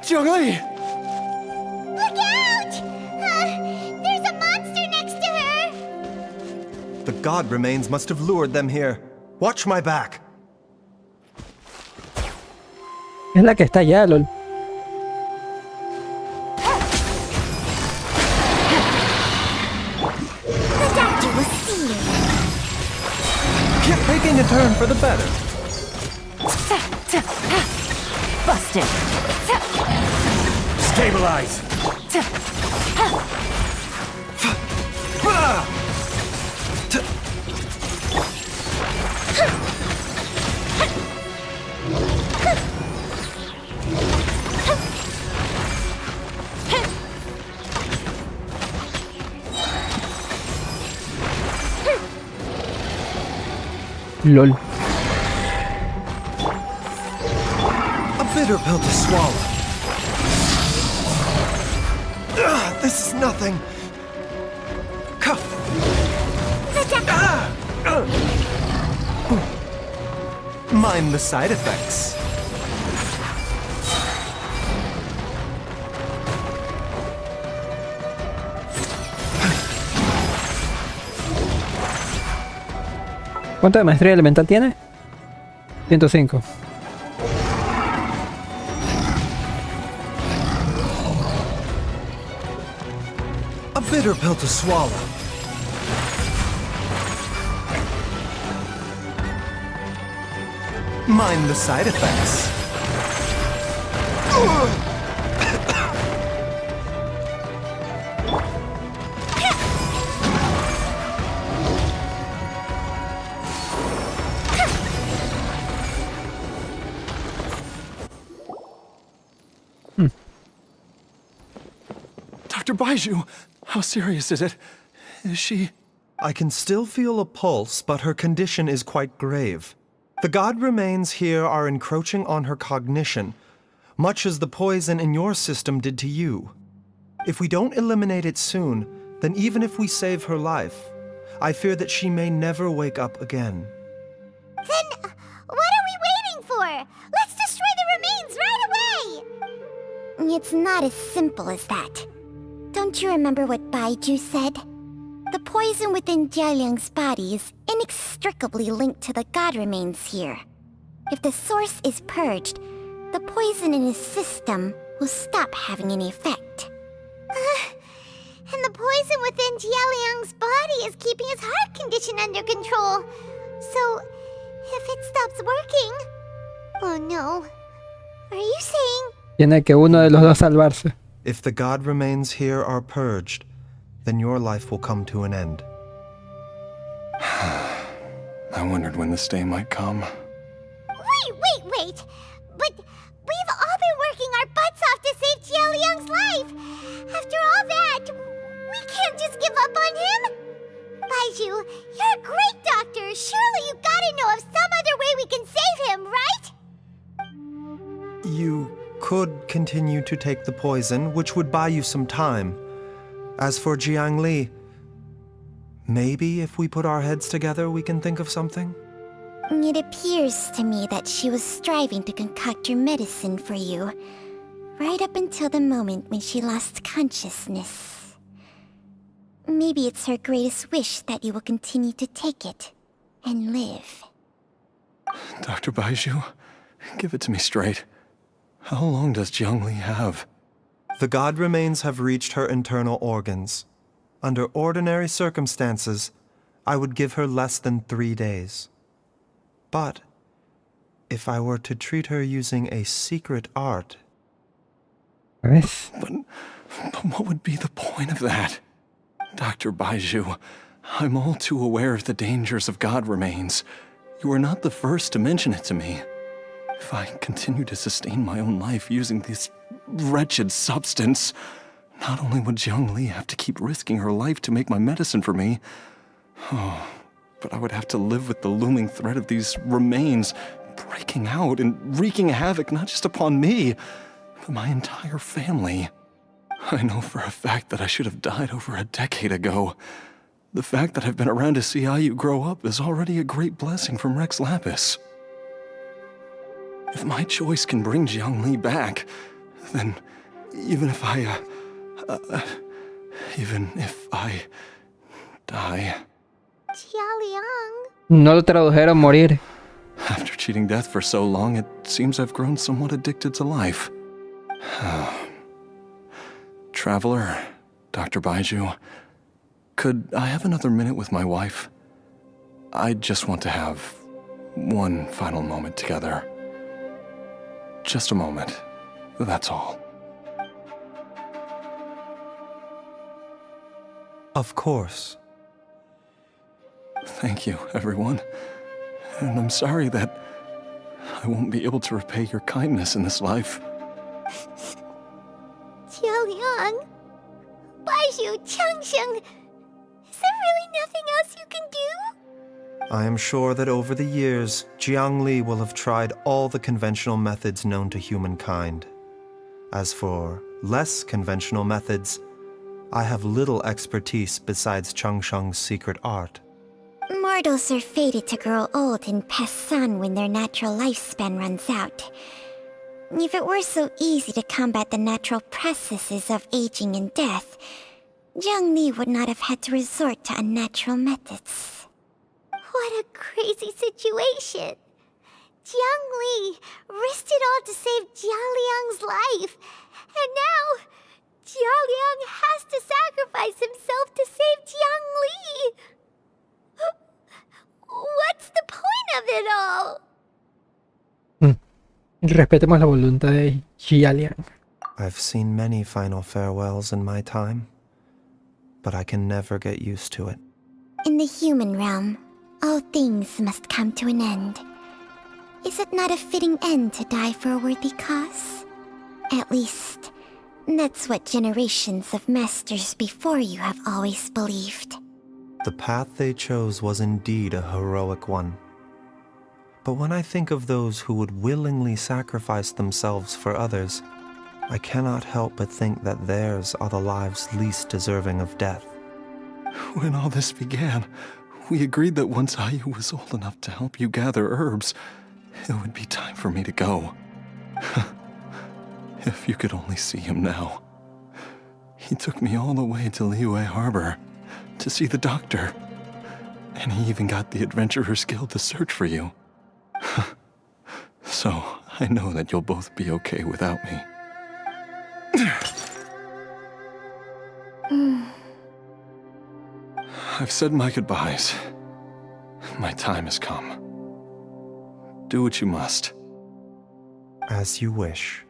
Jiangli! Look out! There's a monster next to her! The god remains must have lured them here. Watch my back. Es la que está allá, lol. The doctor will see you. Keep taking a turn for the better. Busted. Stabilize. LOL. A bitter pill to swallow. This is nothing. Mind the side effects. ¿Cuánto de maestría elemental tiene? 105. A bitter pill to swallow. Mind the side effects. Dr. Baizhu, how serious is it? Is she... I can still feel a pulse, but her condition is quite grave. The god remains here are encroaching on her cognition, much as the poison in your system did to you. If we don't eliminate it soon, then even if we save her life, I fear that she may never wake up again. Then, what are we waiting for? Let's destroy the remains right away! It's not as simple as that. Don't you remember what Baizhu said? The poison within Jialiang's body is inextricably linked to the god remains here. If the source is purged, the poison in his system will stop having any effect. And the poison within Jialiang's body is keeping his heart condition under control. So, if it stops working... Oh no. Are you saying... Tiene que uno de los dos salvarse. If the god remains here are purged, then your life will come to an end. I wondered when this day might come. Wait! But we've all been working our butts off to save Jialiang's life! After all that, we can't just give up on him! Baizhu, you're a great doctor! Surely you gotta know of some other way we can save him, right? You could continue to take the poison, which would buy you some time. As for Jiangli, maybe if we put our heads together, we can think of something? It appears to me that she was striving to concoct your medicine for you, right up until the moment when she lost consciousness. Maybe it's her greatest wish that you will continue to take it and live. Dr. Baizhu, give it to me straight. How long does Jiangli have? The god remains have reached her internal organs. Under ordinary circumstances, I would give her less than 3 days. But if I were to treat her using a secret art... ¿Ves? But what would be the point of that? Dr. Baizhu, I'm all too aware of the dangers of god remains. You are not the first to mention it to me. If I continue to sustain my own life using this wretched substance, not only would Jiangli have to keep risking her life to make my medicine for me, but I would have to live with the looming threat of these remains breaking out and wreaking havoc not just upon me, but my entire family. I know for a fact that I should have died over a decade ago. The fact that I've been around to see how you grow up is already a great blessing from Rex Lapis. If my choice can bring Jiangli back, then even if I die. Jialiang. No lo tradujeron morir. After cheating death for so long, it seems I've grown somewhat addicted to life. Traveler, Dr. Baizhu, could I have another minute with my wife? I just want to have one final moment together. Just a moment. That's all. Of course. Thank you, everyone. And I'm sorry that I won't be able to repay your kindness in this life. Jialiang. Baizhu, Changsheng. Is there really nothing else you can do? I am sure that over the years, Jiangli will have tried all the conventional methods known to humankind. As for less conventional methods, I have little expertise besides Changsheng's secret art. Mortals are fated to grow old and pass on when their natural lifespan runs out. If it were so easy to combat the natural processes of aging and death, Jiangli would not have had to resort to unnatural methods. What a crazy situation. Jiangli risked it all to save Jialiang's life. And now, Jialiang has to sacrifice himself to save Jiangli. What's the point of it all? Respetemos la voluntad de Jialiang. I've seen many final farewells in my time, but I can never get used to it. In the human realm, all things must come to an end. Is it not a fitting end to die for a worthy cause? At least, that's what generations of masters before you have always believed. The path they chose was indeed a heroic one. But when I think of those who would willingly sacrifice themselves for others, I cannot help but think that theirs are the lives least deserving of death. When all this began, we agreed that once Ayu was old enough to help you gather herbs, it would be time for me to go. If you could only see him now. He took me all the way to Liyue Harbor to see the doctor. And he even got the Adventurers Guild to search for you. So, I know that you'll both be okay without me. I've said my goodbyes. My time has come. Do what you must. As you wish.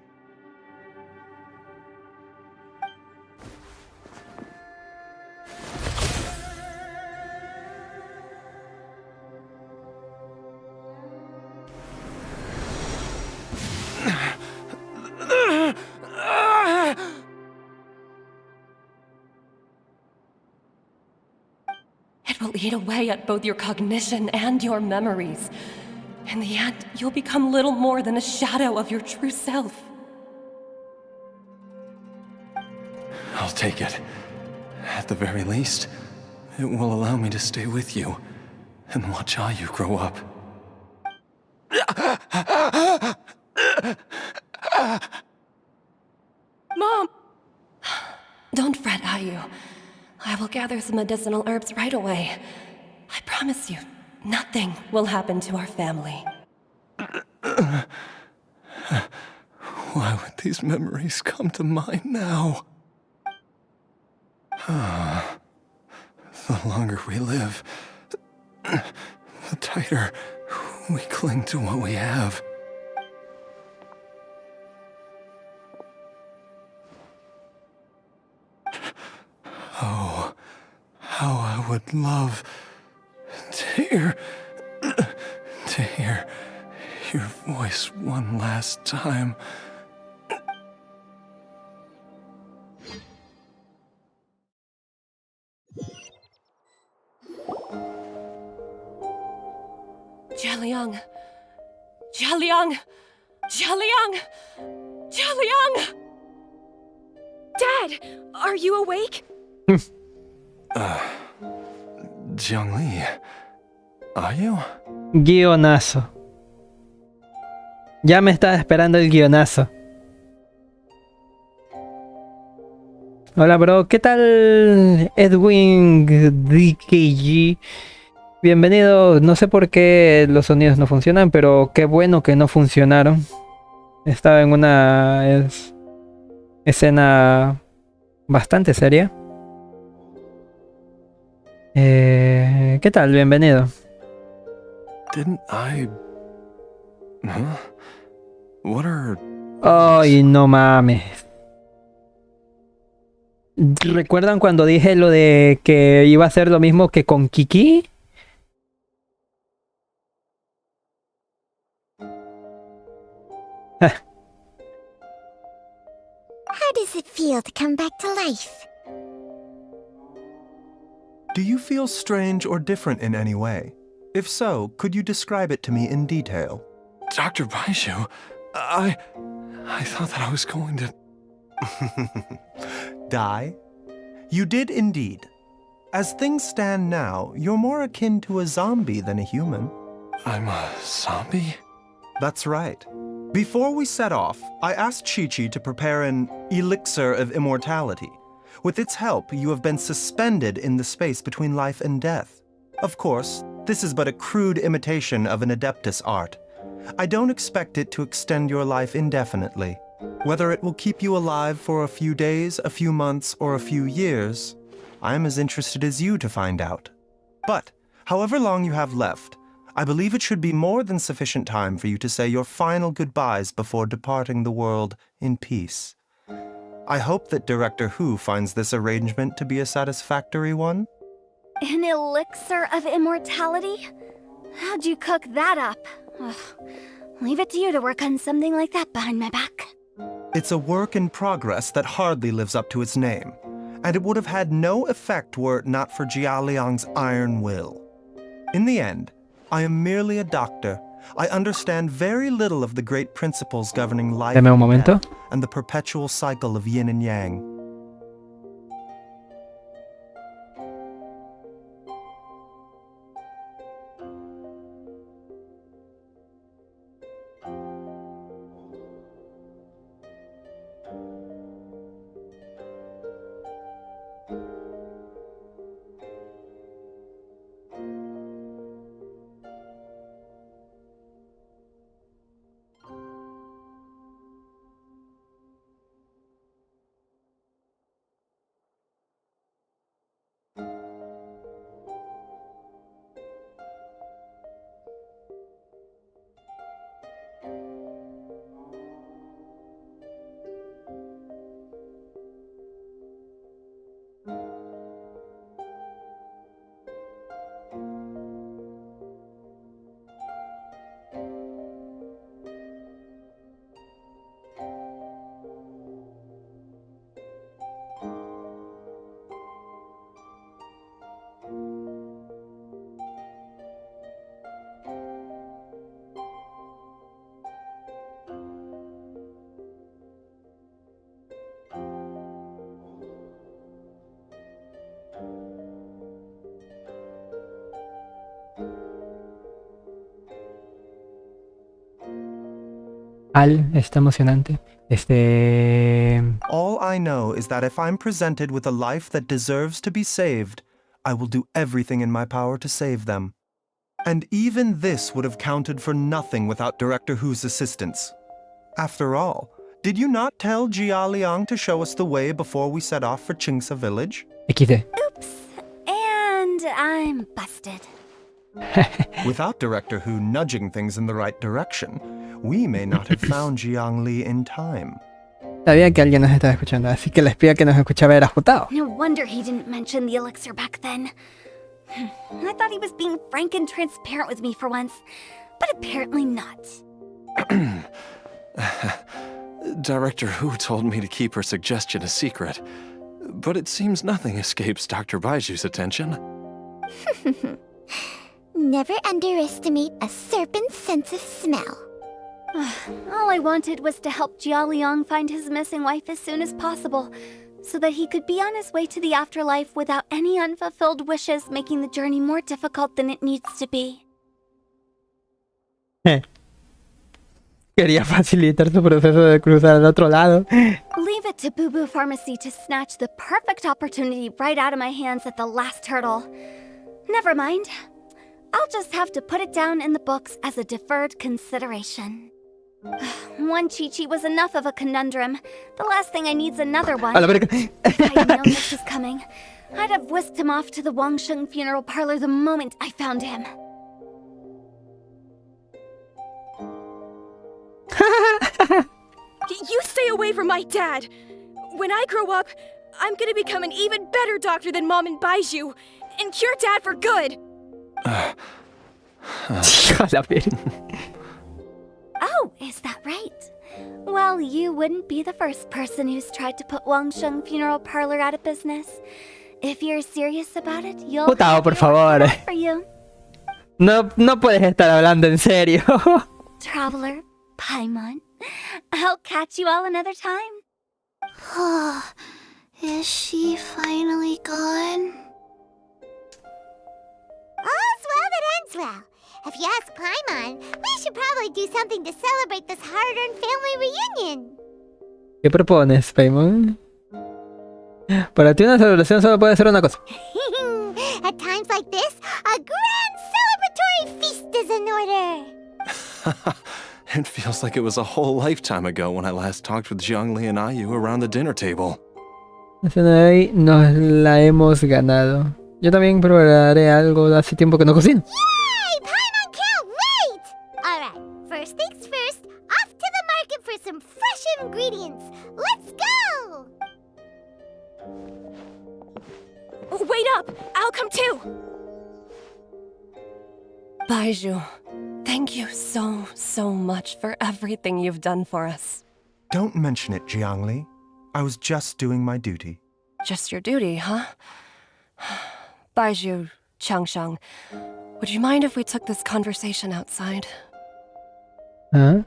It will eat away at both your cognition and your memories. In the end, you'll become little more than a shadow of your true self. I'll take it. At the very least, it will allow me to stay with you and watch Ayu grow up. Mom! Don't fret, Ayu. I will gather some medicinal herbs right away. I promise you, nothing will happen to our family. Why would these memories come to mind now? The longer we live, the tighter we cling to what we have. Oh, how I would love to hear your voice one last time. Jialiang! Jialiang! Jialiang! Jialiang! Dad, are you awake? Jiangli, are you? Guionazo. Ya me estaba esperando el guionazo. Hola, bro. ¿Qué tal, Edwin DKG? Bienvenido. No sé por qué los sonidos no funcionan, pero qué bueno que no funcionaron. Estaba en una escena bastante seria. ¿Qué tal? Bienvenido. Didn't I... Huh? What are... Ay, no mames. ¿Recuerdan cuando dije lo de que iba a ser lo mismo que con Kiki? How does it feel to come back to life? Do you feel strange or different in any way? If so, could you describe it to me in detail? Dr. Baizhu, I thought that I was going to... Die? You did indeed. As things stand now, you're more akin to a zombie than a human. I'm a zombie? That's right. Before we set off, I asked Chi-Chi to prepare an elixir of immortality. With its help, you have been suspended in the space between life and death. Of course, this is but a crude imitation of an Adeptus art. I don't expect it to extend your life indefinitely. Whether it will keep you alive for a few days, a few months, or a few years, I'm as interested as you to find out. But, however long you have left, I believe it should be more than sufficient time for you to say your final goodbyes before departing the world in peace. I hope that Director Hu finds this arrangement to be a satisfactory one. An elixir of immortality? How'd you cook that up? Ugh. Leave it to you to work on something like that behind my back. It's a work in progress that hardly lives up to its name, and it would have had no effect were it not for Jia Liang's iron will. In the end, I am merely a doctor. I understand very little of the great principles governing life Deme un and momento. death and the perpetual cycle of yin and yang. Está emocionante. All I know is that if I'm presented with a life that deserves to be saved, I will do everything in my power to save them. And even this would have counted for nothing without Director Hu's assistance. After all, did you not tell Jia Liang to show us the way before we set off for Qingsa village? XD. Oops. And I'm busted. Without Director Hu nudging things in the right direction, we may not have found Jiang Li in time. Sabía que alguien nos estaba escuchando, así que la espía que nos escuchaba era Jutao. No wonder he didn't mention the elixir back then. I thought he was being frank and transparent with me for once, but apparently not. Director Hu told me to keep her suggestion a secret, but it seems nothing escapes Dr. Baizhu's attention. Never underestimate a serpent's sense of smell. All I wanted was to help Jia Liang find his missing wife as soon as possible, so that he could be on his way to the afterlife without any unfulfilled wishes making the journey more difficult than it needs to be. Quería facilitar su proceso de cruzar al otro lado. Leave it to Boo Boo Pharmacy to snatch the perfect opportunity right out of my hands at the last hurdle. Never mind. I'll just have to put it down in the books as a deferred consideration. One Chi-Chi was enough of a conundrum. The last thing I need's another one. A la verga. If I'd known this was coming, I'd have whisked him off to the Wangsheng funeral parlor the moment I found him. You stay away from my dad. When I grow up, I'm gonna become an even better doctor than Mom and Baizhu, and cure Dad for good. A la verga. Oh, is that right? Well, you wouldn't be the first person who's tried to put Wangsheng Funeral Parlor out of business. If you're serious about it, you'll Gustavo, por favor. for you. No puedes estar hablando en serio. Traveler, Paimon, I'll catch you all another time. Is she finally gone? All's well that ends well. If you ask Paimon, we should probably do something to celebrate this hard-earned family reunion. ¿Qué propones, Paimon? Para ti una celebración solo puede ser una cosa. At times like this, a grand celebratory feast is in order. It feels like it was a whole lifetime ago when I last talked with Zhongli and Ayu around the dinner table. La cena de hoy nos la hemos ganado. Yo también prepararé algo, hace tiempo que no cocino. Yay! Paimon can't wait! Alright, first things first, off to the market for some fresh ingredients. Let's go! Wait up! I'll come too! Baizhu, thank you so much for everything you've done for us. Don't mention it, Jiangli. I was just doing my duty. Just your duty, huh? Baizhu, Changsheng, would you mind if we took this conversation outside? ¿Ah?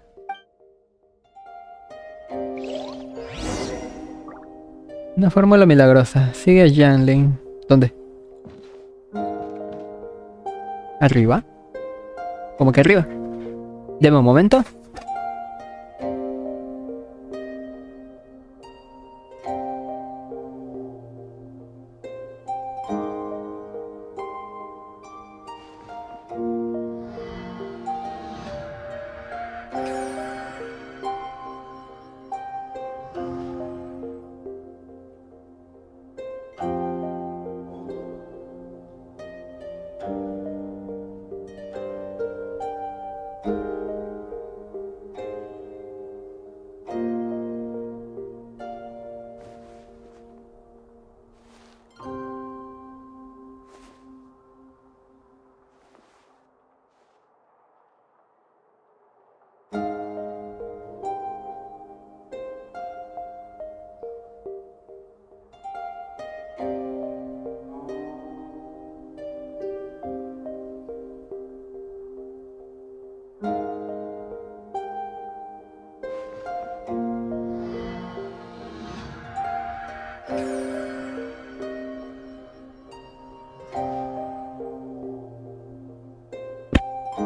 Una fórmula milagrosa. Sigue a Yanlin. ¿Dónde? ¿Arriba? ¿Cómo que arriba? Deme un momento.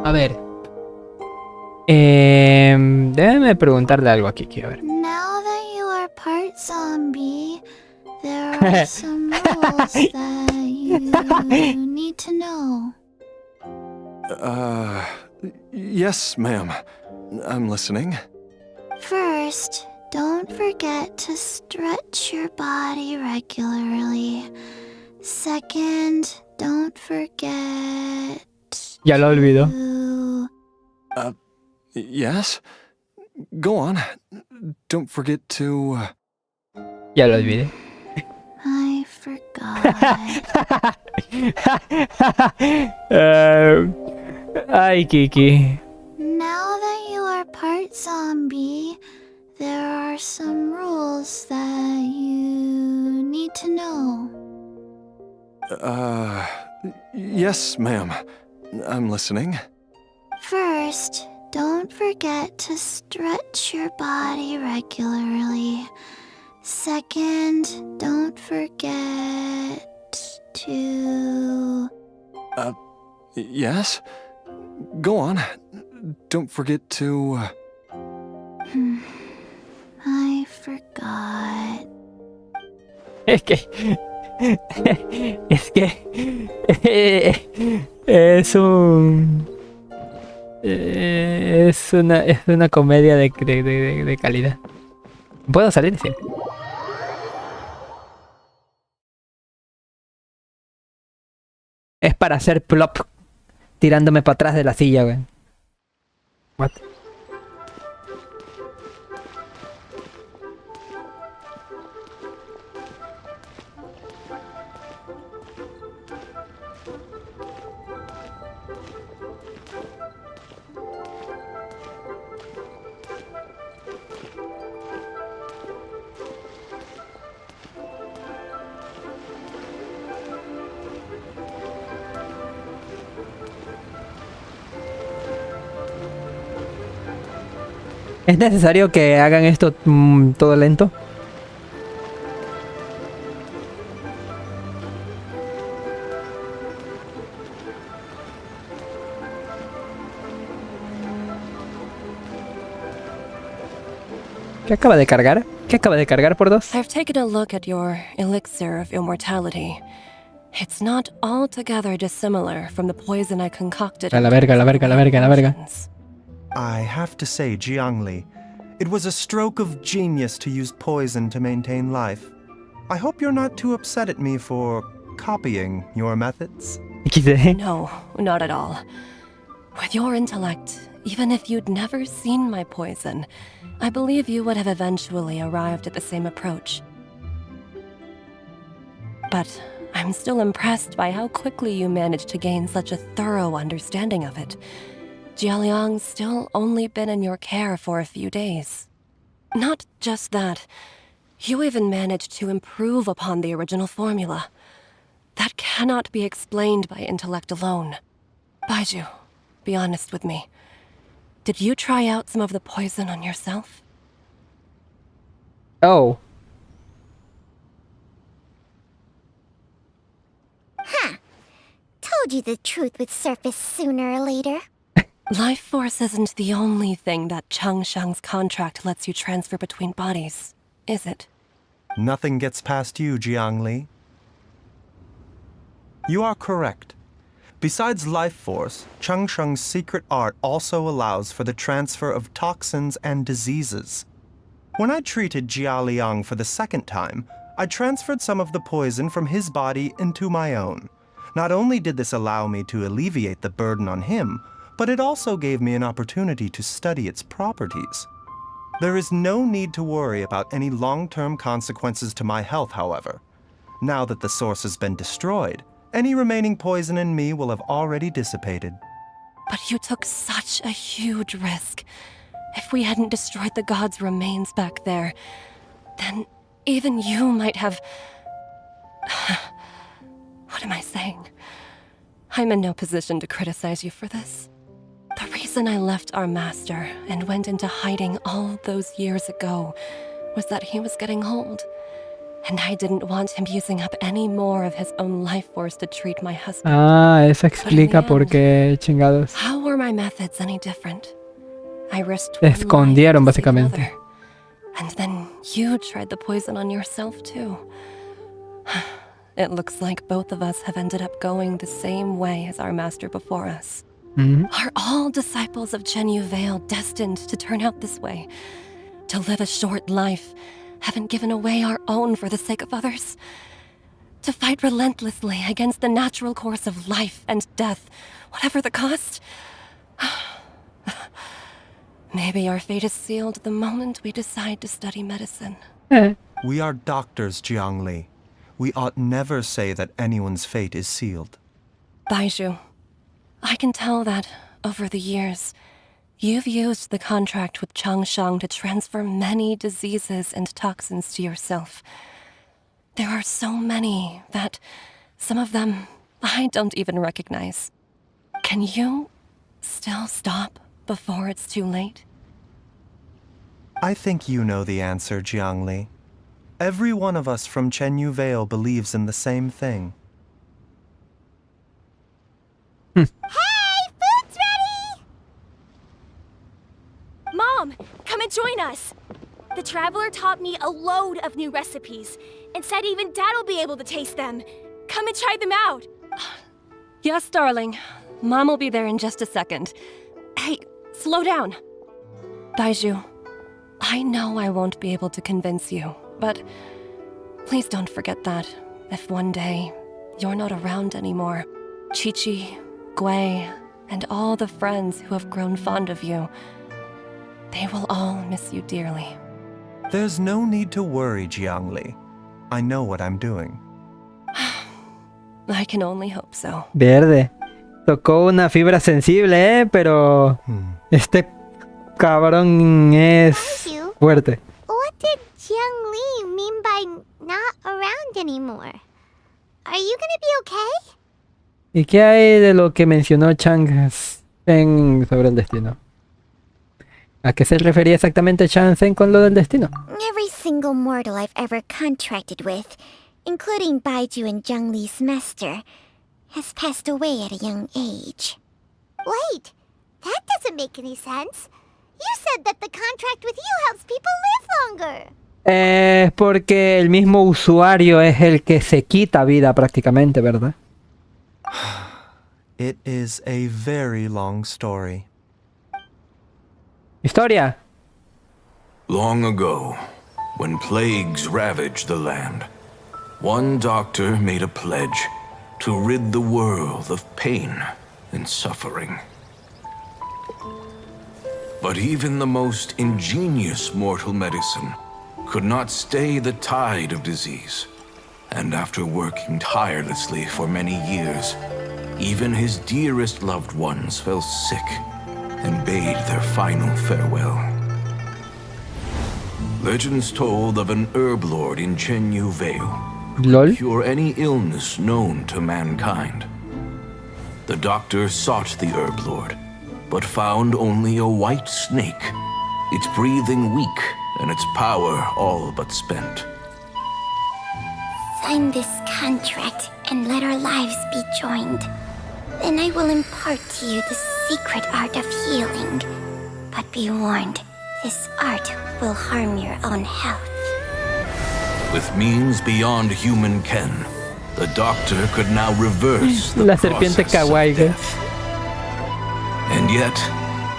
A ver. Déjame preguntarle algo a Kiki, a ver. Now that you are part zombie, there are some rules that you need to know. Yes, ma'am. I'm listening. First, don't forget to stretch your body regularly. Second, don't forget Ya lo olvidó. to... Yes? Go on. Don't forget to... Ya lo olvidé. I forgot. Ay, Kiki. Now that you are part zombie, there are some rules that you need to know. Yes, ma'am. I'm listening. First, don't forget to stretch your body regularly. Second, don't forget to... Yes? Go on. Don't forget to... I forgot. Es que... es que... es un... es una comedia de calidad. ¿Puedo salir? Sí. Es para hacer plop tirándome para atrás de la silla, güey. What? ¿Es necesario que hagan esto todo lento? ¿Qué acaba de cargar? ¿Qué acaba de cargar por dos? I've taken a look at your elixir of immortality. It's not altogether dissimilar from the poison I concocted. A la verga, la verga, la verga, la verga. I have to say, Jiangli, it was a stroke of genius to use poison to maintain life. I hope you're not too upset at me for copying your methods. XD. No, not at all. With your intellect, even if you'd never seen my poison, I believe you would have eventually arrived at the same approach. But I'm still impressed by how quickly you managed to gain such a thorough understanding of it. Jialiang's still only been in your care for a few days. Not just that, you even managed to improve upon the original formula. That cannot be explained by intellect alone. Baizhu, be honest with me. Did you try out some of the poison on yourself? Oh. Huh. Told you the truth would surface sooner or later. Life force isn't the only thing that Changshang's contract lets you transfer between bodies, is it? Nothing gets past you, Jiangli. You are correct. Besides life force, Changsheng's secret art also allows for the transfer of toxins and diseases. When I treated Jia Liang for the second time, I transferred some of the poison from his body into my own. Not only did this allow me to alleviate the burden on him, but it also gave me an opportunity to study its properties. There is no need to worry about any long-term consequences to my health, however. Now that the source has been destroyed, any remaining poison in me will have already dissipated. But you took such a huge risk. If we hadn't destroyed the god's remains back there, then even you might have... What am I saying? I'm in no position to criticize you for this. The reason I left our master and went into hiding all those years ago was that he was getting old, and I didn't want him using up any more of his own life force to treat my husband. Ah, eso explica por qué chingados. How were my methods any different? I risked Te escondieron básicamente. And then you tried the poison on yourself too. It looks like both of us have ended up going the same way as our master before us. Are all disciples of Chenyu Vale destined to turn out this way? To live a short life, haven't given away our own for the sake of others? To fight relentlessly against the natural course of life and death, whatever the cost? Maybe our fate is sealed the moment we decide to study medicine. We are doctors, Jiangli. We ought never say that anyone's fate is sealed. Baizhu, I can tell that, over the years, you've used the contract with Changshang to transfer many diseases and toxins to yourself. There are so many that some of them I don't even recognize. Can you still stop before it's too late? I think you know the answer, Jiangli. Every one of us from Chenyu Vale believes in the same thing. Hey, food's ready! Mom, come and join us. The traveler taught me a load of new recipes and said even Dad'll be able to taste them. Come and try them out. Yes, darling. Mom will be there in just a second. Hey, slow down. Baizhu, I know I won't be able to convince you, but please don't forget that if one day you're not around anymore, Chi-Chi, Gui, and all the friends who have grown fond of you, they will all miss you dearly. There's no need to worry, Jiangli. I know what I'm doing. I can only hope so. Verde. Tocó una fibra sensible, pero este cabrón es Baizhu, fuerte. what did Jiang Li mean by not around anymore? Are you gonna be okay? ¿Y qué hay de lo que mencionó Chang Sen sobre el destino? ¿A qué se refería exactamente Chang Sen con lo del destino? Every single mortal I've ever contracted with, including Baizhu and Zhongli's master, has passed away at a young age. Wait, that doesn't make any sense. You said that the contract with you helps people live longer. Es porque el mismo usuario es el que se quita vida prácticamente, ¿verdad? It is a very long story. Historia. Long ago, when plagues ravaged the land, one doctor made a pledge to rid the world of pain and suffering. But even the most ingenious mortal medicine could not stay the tide of disease. And after working tirelessly for many years, even his dearest loved ones fell sick and bade their final farewell. Legends told of an herb lord in Chenyu Vale LOL. who could cure any illness known to mankind. The doctor sought the herb lord, but found only a white snake, its breathing weak and its power all but spent. Sign this contract and let our lives be joined. Then I will impart to you the secret art of healing. But be warned, this art will harm your own health. With means beyond human ken, the doctor could now reverse the La serpiente process of kawaii. death. And yet,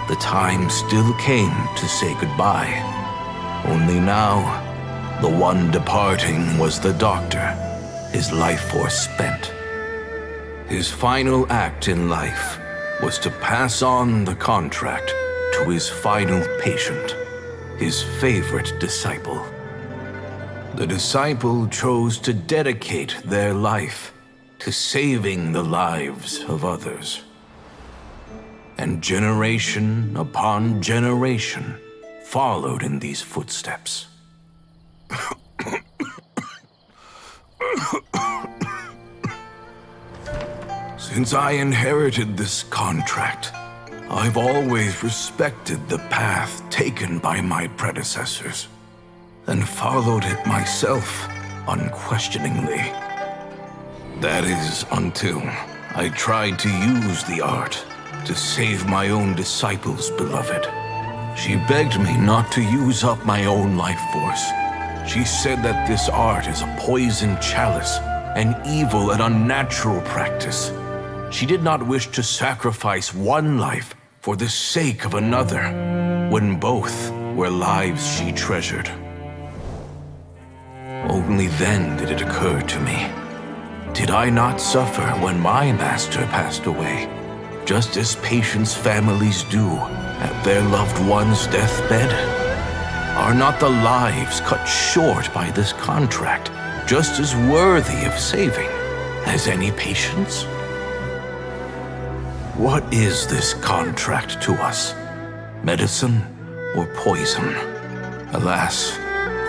the time still came to say goodbye. Only now, the one departing was the doctor, his life force spent. His final act in life was to pass on the contract to his final patient, his favorite disciple. The disciple chose to dedicate their life to saving the lives of others. And generation upon generation followed in these footsteps. Since I inherited this contract, I've always respected the path taken by my predecessors and followed it myself unquestioningly. That is until I tried to use the art to save my own disciple's beloved. She begged me not to use up my own life force. She said that this art is a poisoned chalice, an evil and unnatural practice. She did not wish to sacrifice one life for the sake of another, when both were lives she treasured. Only then did it occur to me. Did I not suffer when my master passed away, just as patients' families do at their loved one's deathbed? Are not the lives cut short by this contract just as worthy of saving as any patients? What is this contract to us? Medicine or poison? Alas,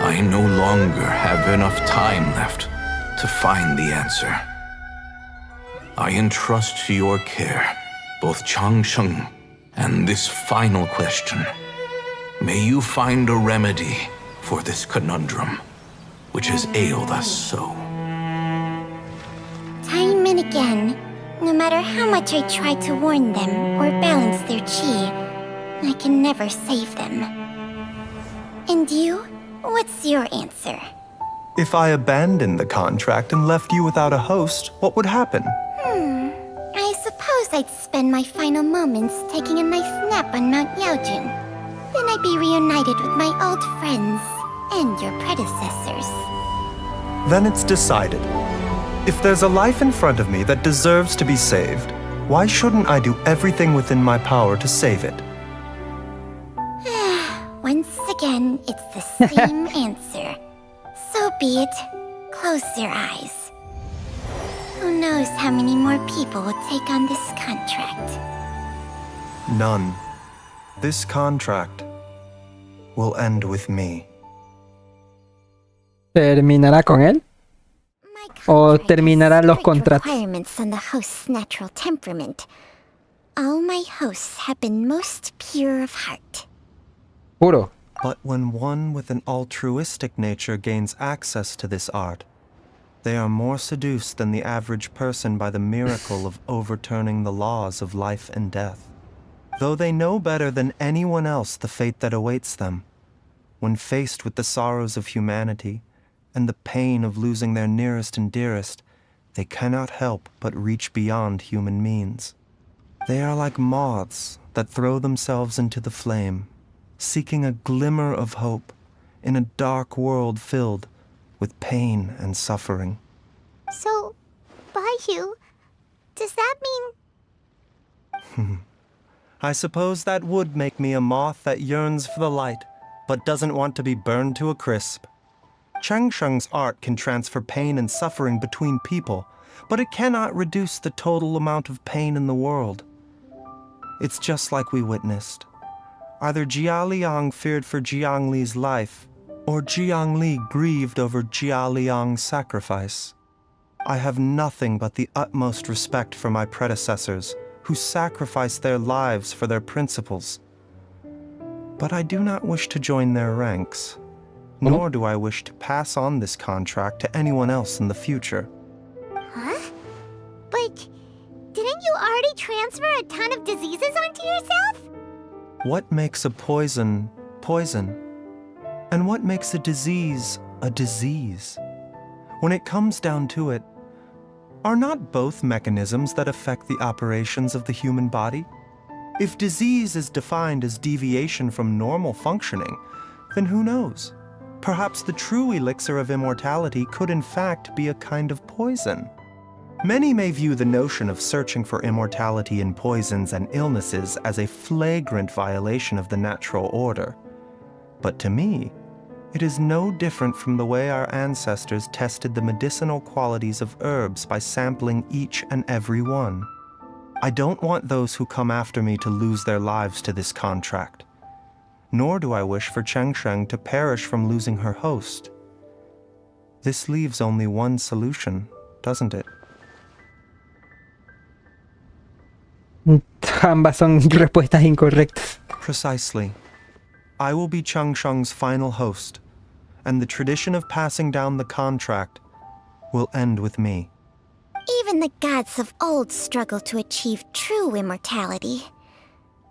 I no longer have enough time left to find the answer. I entrust to your care both Changsheng and this final question. May you find a remedy for this conundrum, which has ailed us so. Time and again, no matter how much I try to warn them or balance their chi, I can never save them. And you? What's your answer? If I abandoned the contract and left you without a host, what would happen? I suppose I'd spend my final moments taking a nice nap on Mount Yaojun. Then I'd be reunited with my old friends and your predecessors. Then it's decided. If there's a life in front of me that deserves to be saved, why shouldn't I do everything within my power to save it? Once again, it's the same answer. So be it. Close your eyes. Who knows how many more people will take on this contract? None. This contract will end with me. ¿Terminará con él? ¿O terminará los contratos? Requirements on the host's natural temperament. All my hosts have been most pure of heart. Puro. But when one with an altruistic nature gains access to this art, they are more seduced than the average person by the miracle of overturning the laws of life and death. Though they know better than anyone else the fate that awaits them, when faced with the sorrows of humanity and the pain of losing their nearest and dearest, they cannot help but reach beyond human means. They are like moths that throw themselves into the flame, seeking a glimmer of hope in a dark world filled with pain and suffering. So, Baizhu, does that mean... I suppose that would make me a moth that yearns for the light, but doesn't want to be burned to a crisp. Changsheng's art can transfer pain and suffering between people, but it cannot reduce the total amount of pain in the world. It's just like we witnessed. Either Jia Liang feared for Jiang Li's life, or Jiang Li grieved over Jia Liang's sacrifice. I have nothing but the utmost respect for my predecessors, who sacrificed their lives for their principles. But I do not wish to join their ranks, nor do I wish to pass on this contract to anyone else in the future. Huh? But didn't you already transfer a ton of diseases onto yourself? What makes a poison poison? And what makes a disease a disease? When it comes down to it, are not both mechanisms that affect the operations of the human body? If disease is defined as deviation from normal functioning, then who knows? Perhaps the true elixir of immortality could in fact be a kind of poison. Many may view the notion of searching for immortality in poisons and illnesses as a flagrant violation of the natural order. But to me, it is no different from the way our ancestors tested the medicinal qualities of herbs by sampling each and every one. I don't want those who come after me to lose their lives to this contract. Nor do I wish for Changsheng to perish from losing her host. This leaves only one solution, doesn't it? Ambas son respuestas incorrectas. Precisely. I will be Changsheng's final host, and the tradition of passing down the contract will end with me. Even the gods of old struggle to achieve true immortality.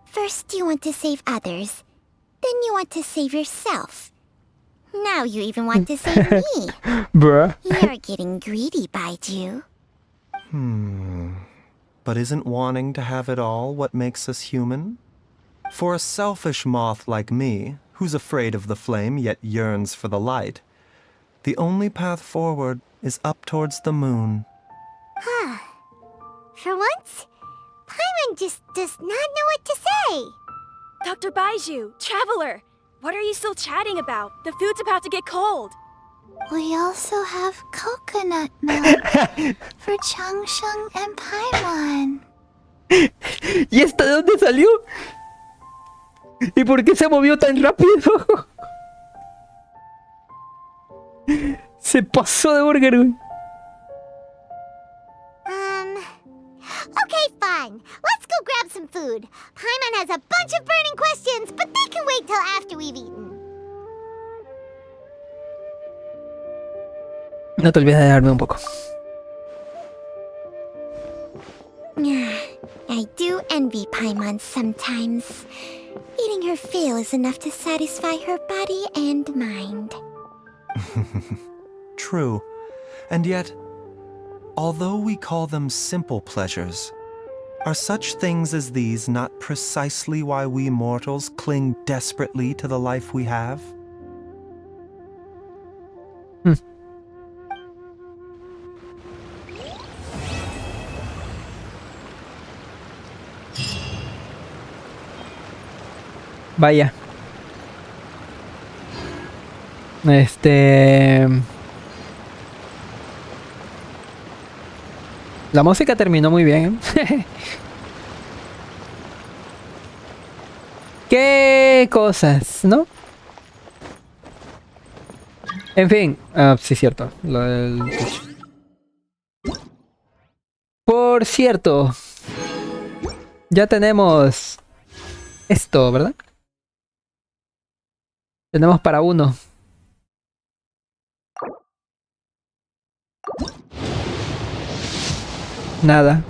First you want to save others, then you want to save yourself. Now you even want to save me. Bruh. You're getting greedy, Baizhu. But isn't wanting to have it all what makes us human? For a selfish moth like me, who's afraid of the flame yet yearns for the light, the only path forward is up towards the moon. For once, Paimon just does not know what to say. Dr. Baizhu, Traveler, what are you still chatting about? The food's about to get cold. We also have coconut milk for Changsheng and Paimon. ¿Y esta de dónde salió? ¿Y por qué se movió tan rápido? Se pasó de burger, güey. Okay, fine. Let's go grab some food. Paimon has a bunch of burning questions, but they can wait till after we've eaten. No te olvides de darme un poco. I do envy Paimon sometimes. Eating her fill is enough to satisfy her body and mind. True. And yet, although we call them simple pleasures, are such things as these not precisely why we mortals cling desperately to the life we have? Vaya. La música terminó muy bien, ¿eh? Qué cosas, ¿no? En fin, sí, cierto. Lo del... Por cierto, ya tenemos esto, ¿verdad? Tenemos para uno. Nada.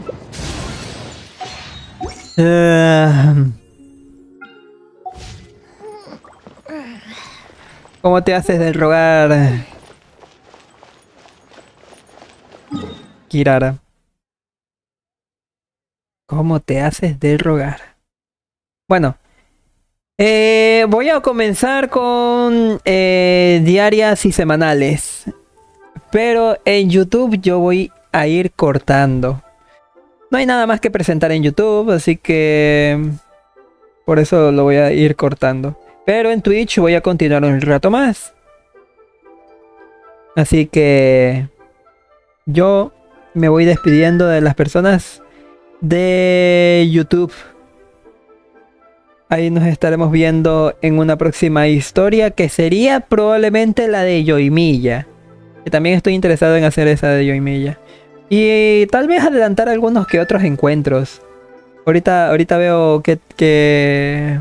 ¿Cómo te haces de rogar, Kirara? ¿Cómo te haces de rogar? Bueno. Voy a comenzar con diarias y semanales. Pero en YouTube yo voy a ir cortando. No hay nada más que presentar en YouTube, así que por eso lo voy a ir cortando. Pero en Twitch voy a continuar un rato más. Así que yo me voy despidiendo de las personas de YouTube. Ahí nos estaremos viendo en una próxima historia, que sería probablemente la de Yoimiya. Que también estoy interesado en hacer esa de Yoimiya. Y tal vez adelantar algunos que otros encuentros. Ahorita veo que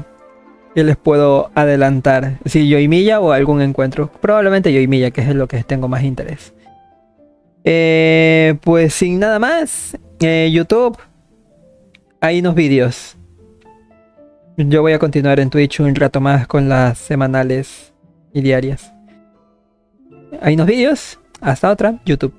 les puedo adelantar. Si Yoimiya o algún encuentro. Probablemente Yoimiya, que es lo que tengo más interés. Pues sin nada más. YouTube. Hay unos vídeos. Yo voy a continuar en Twitch un rato más con las semanales y diarias. Hay unos vídeos. Hasta otra, YouTube.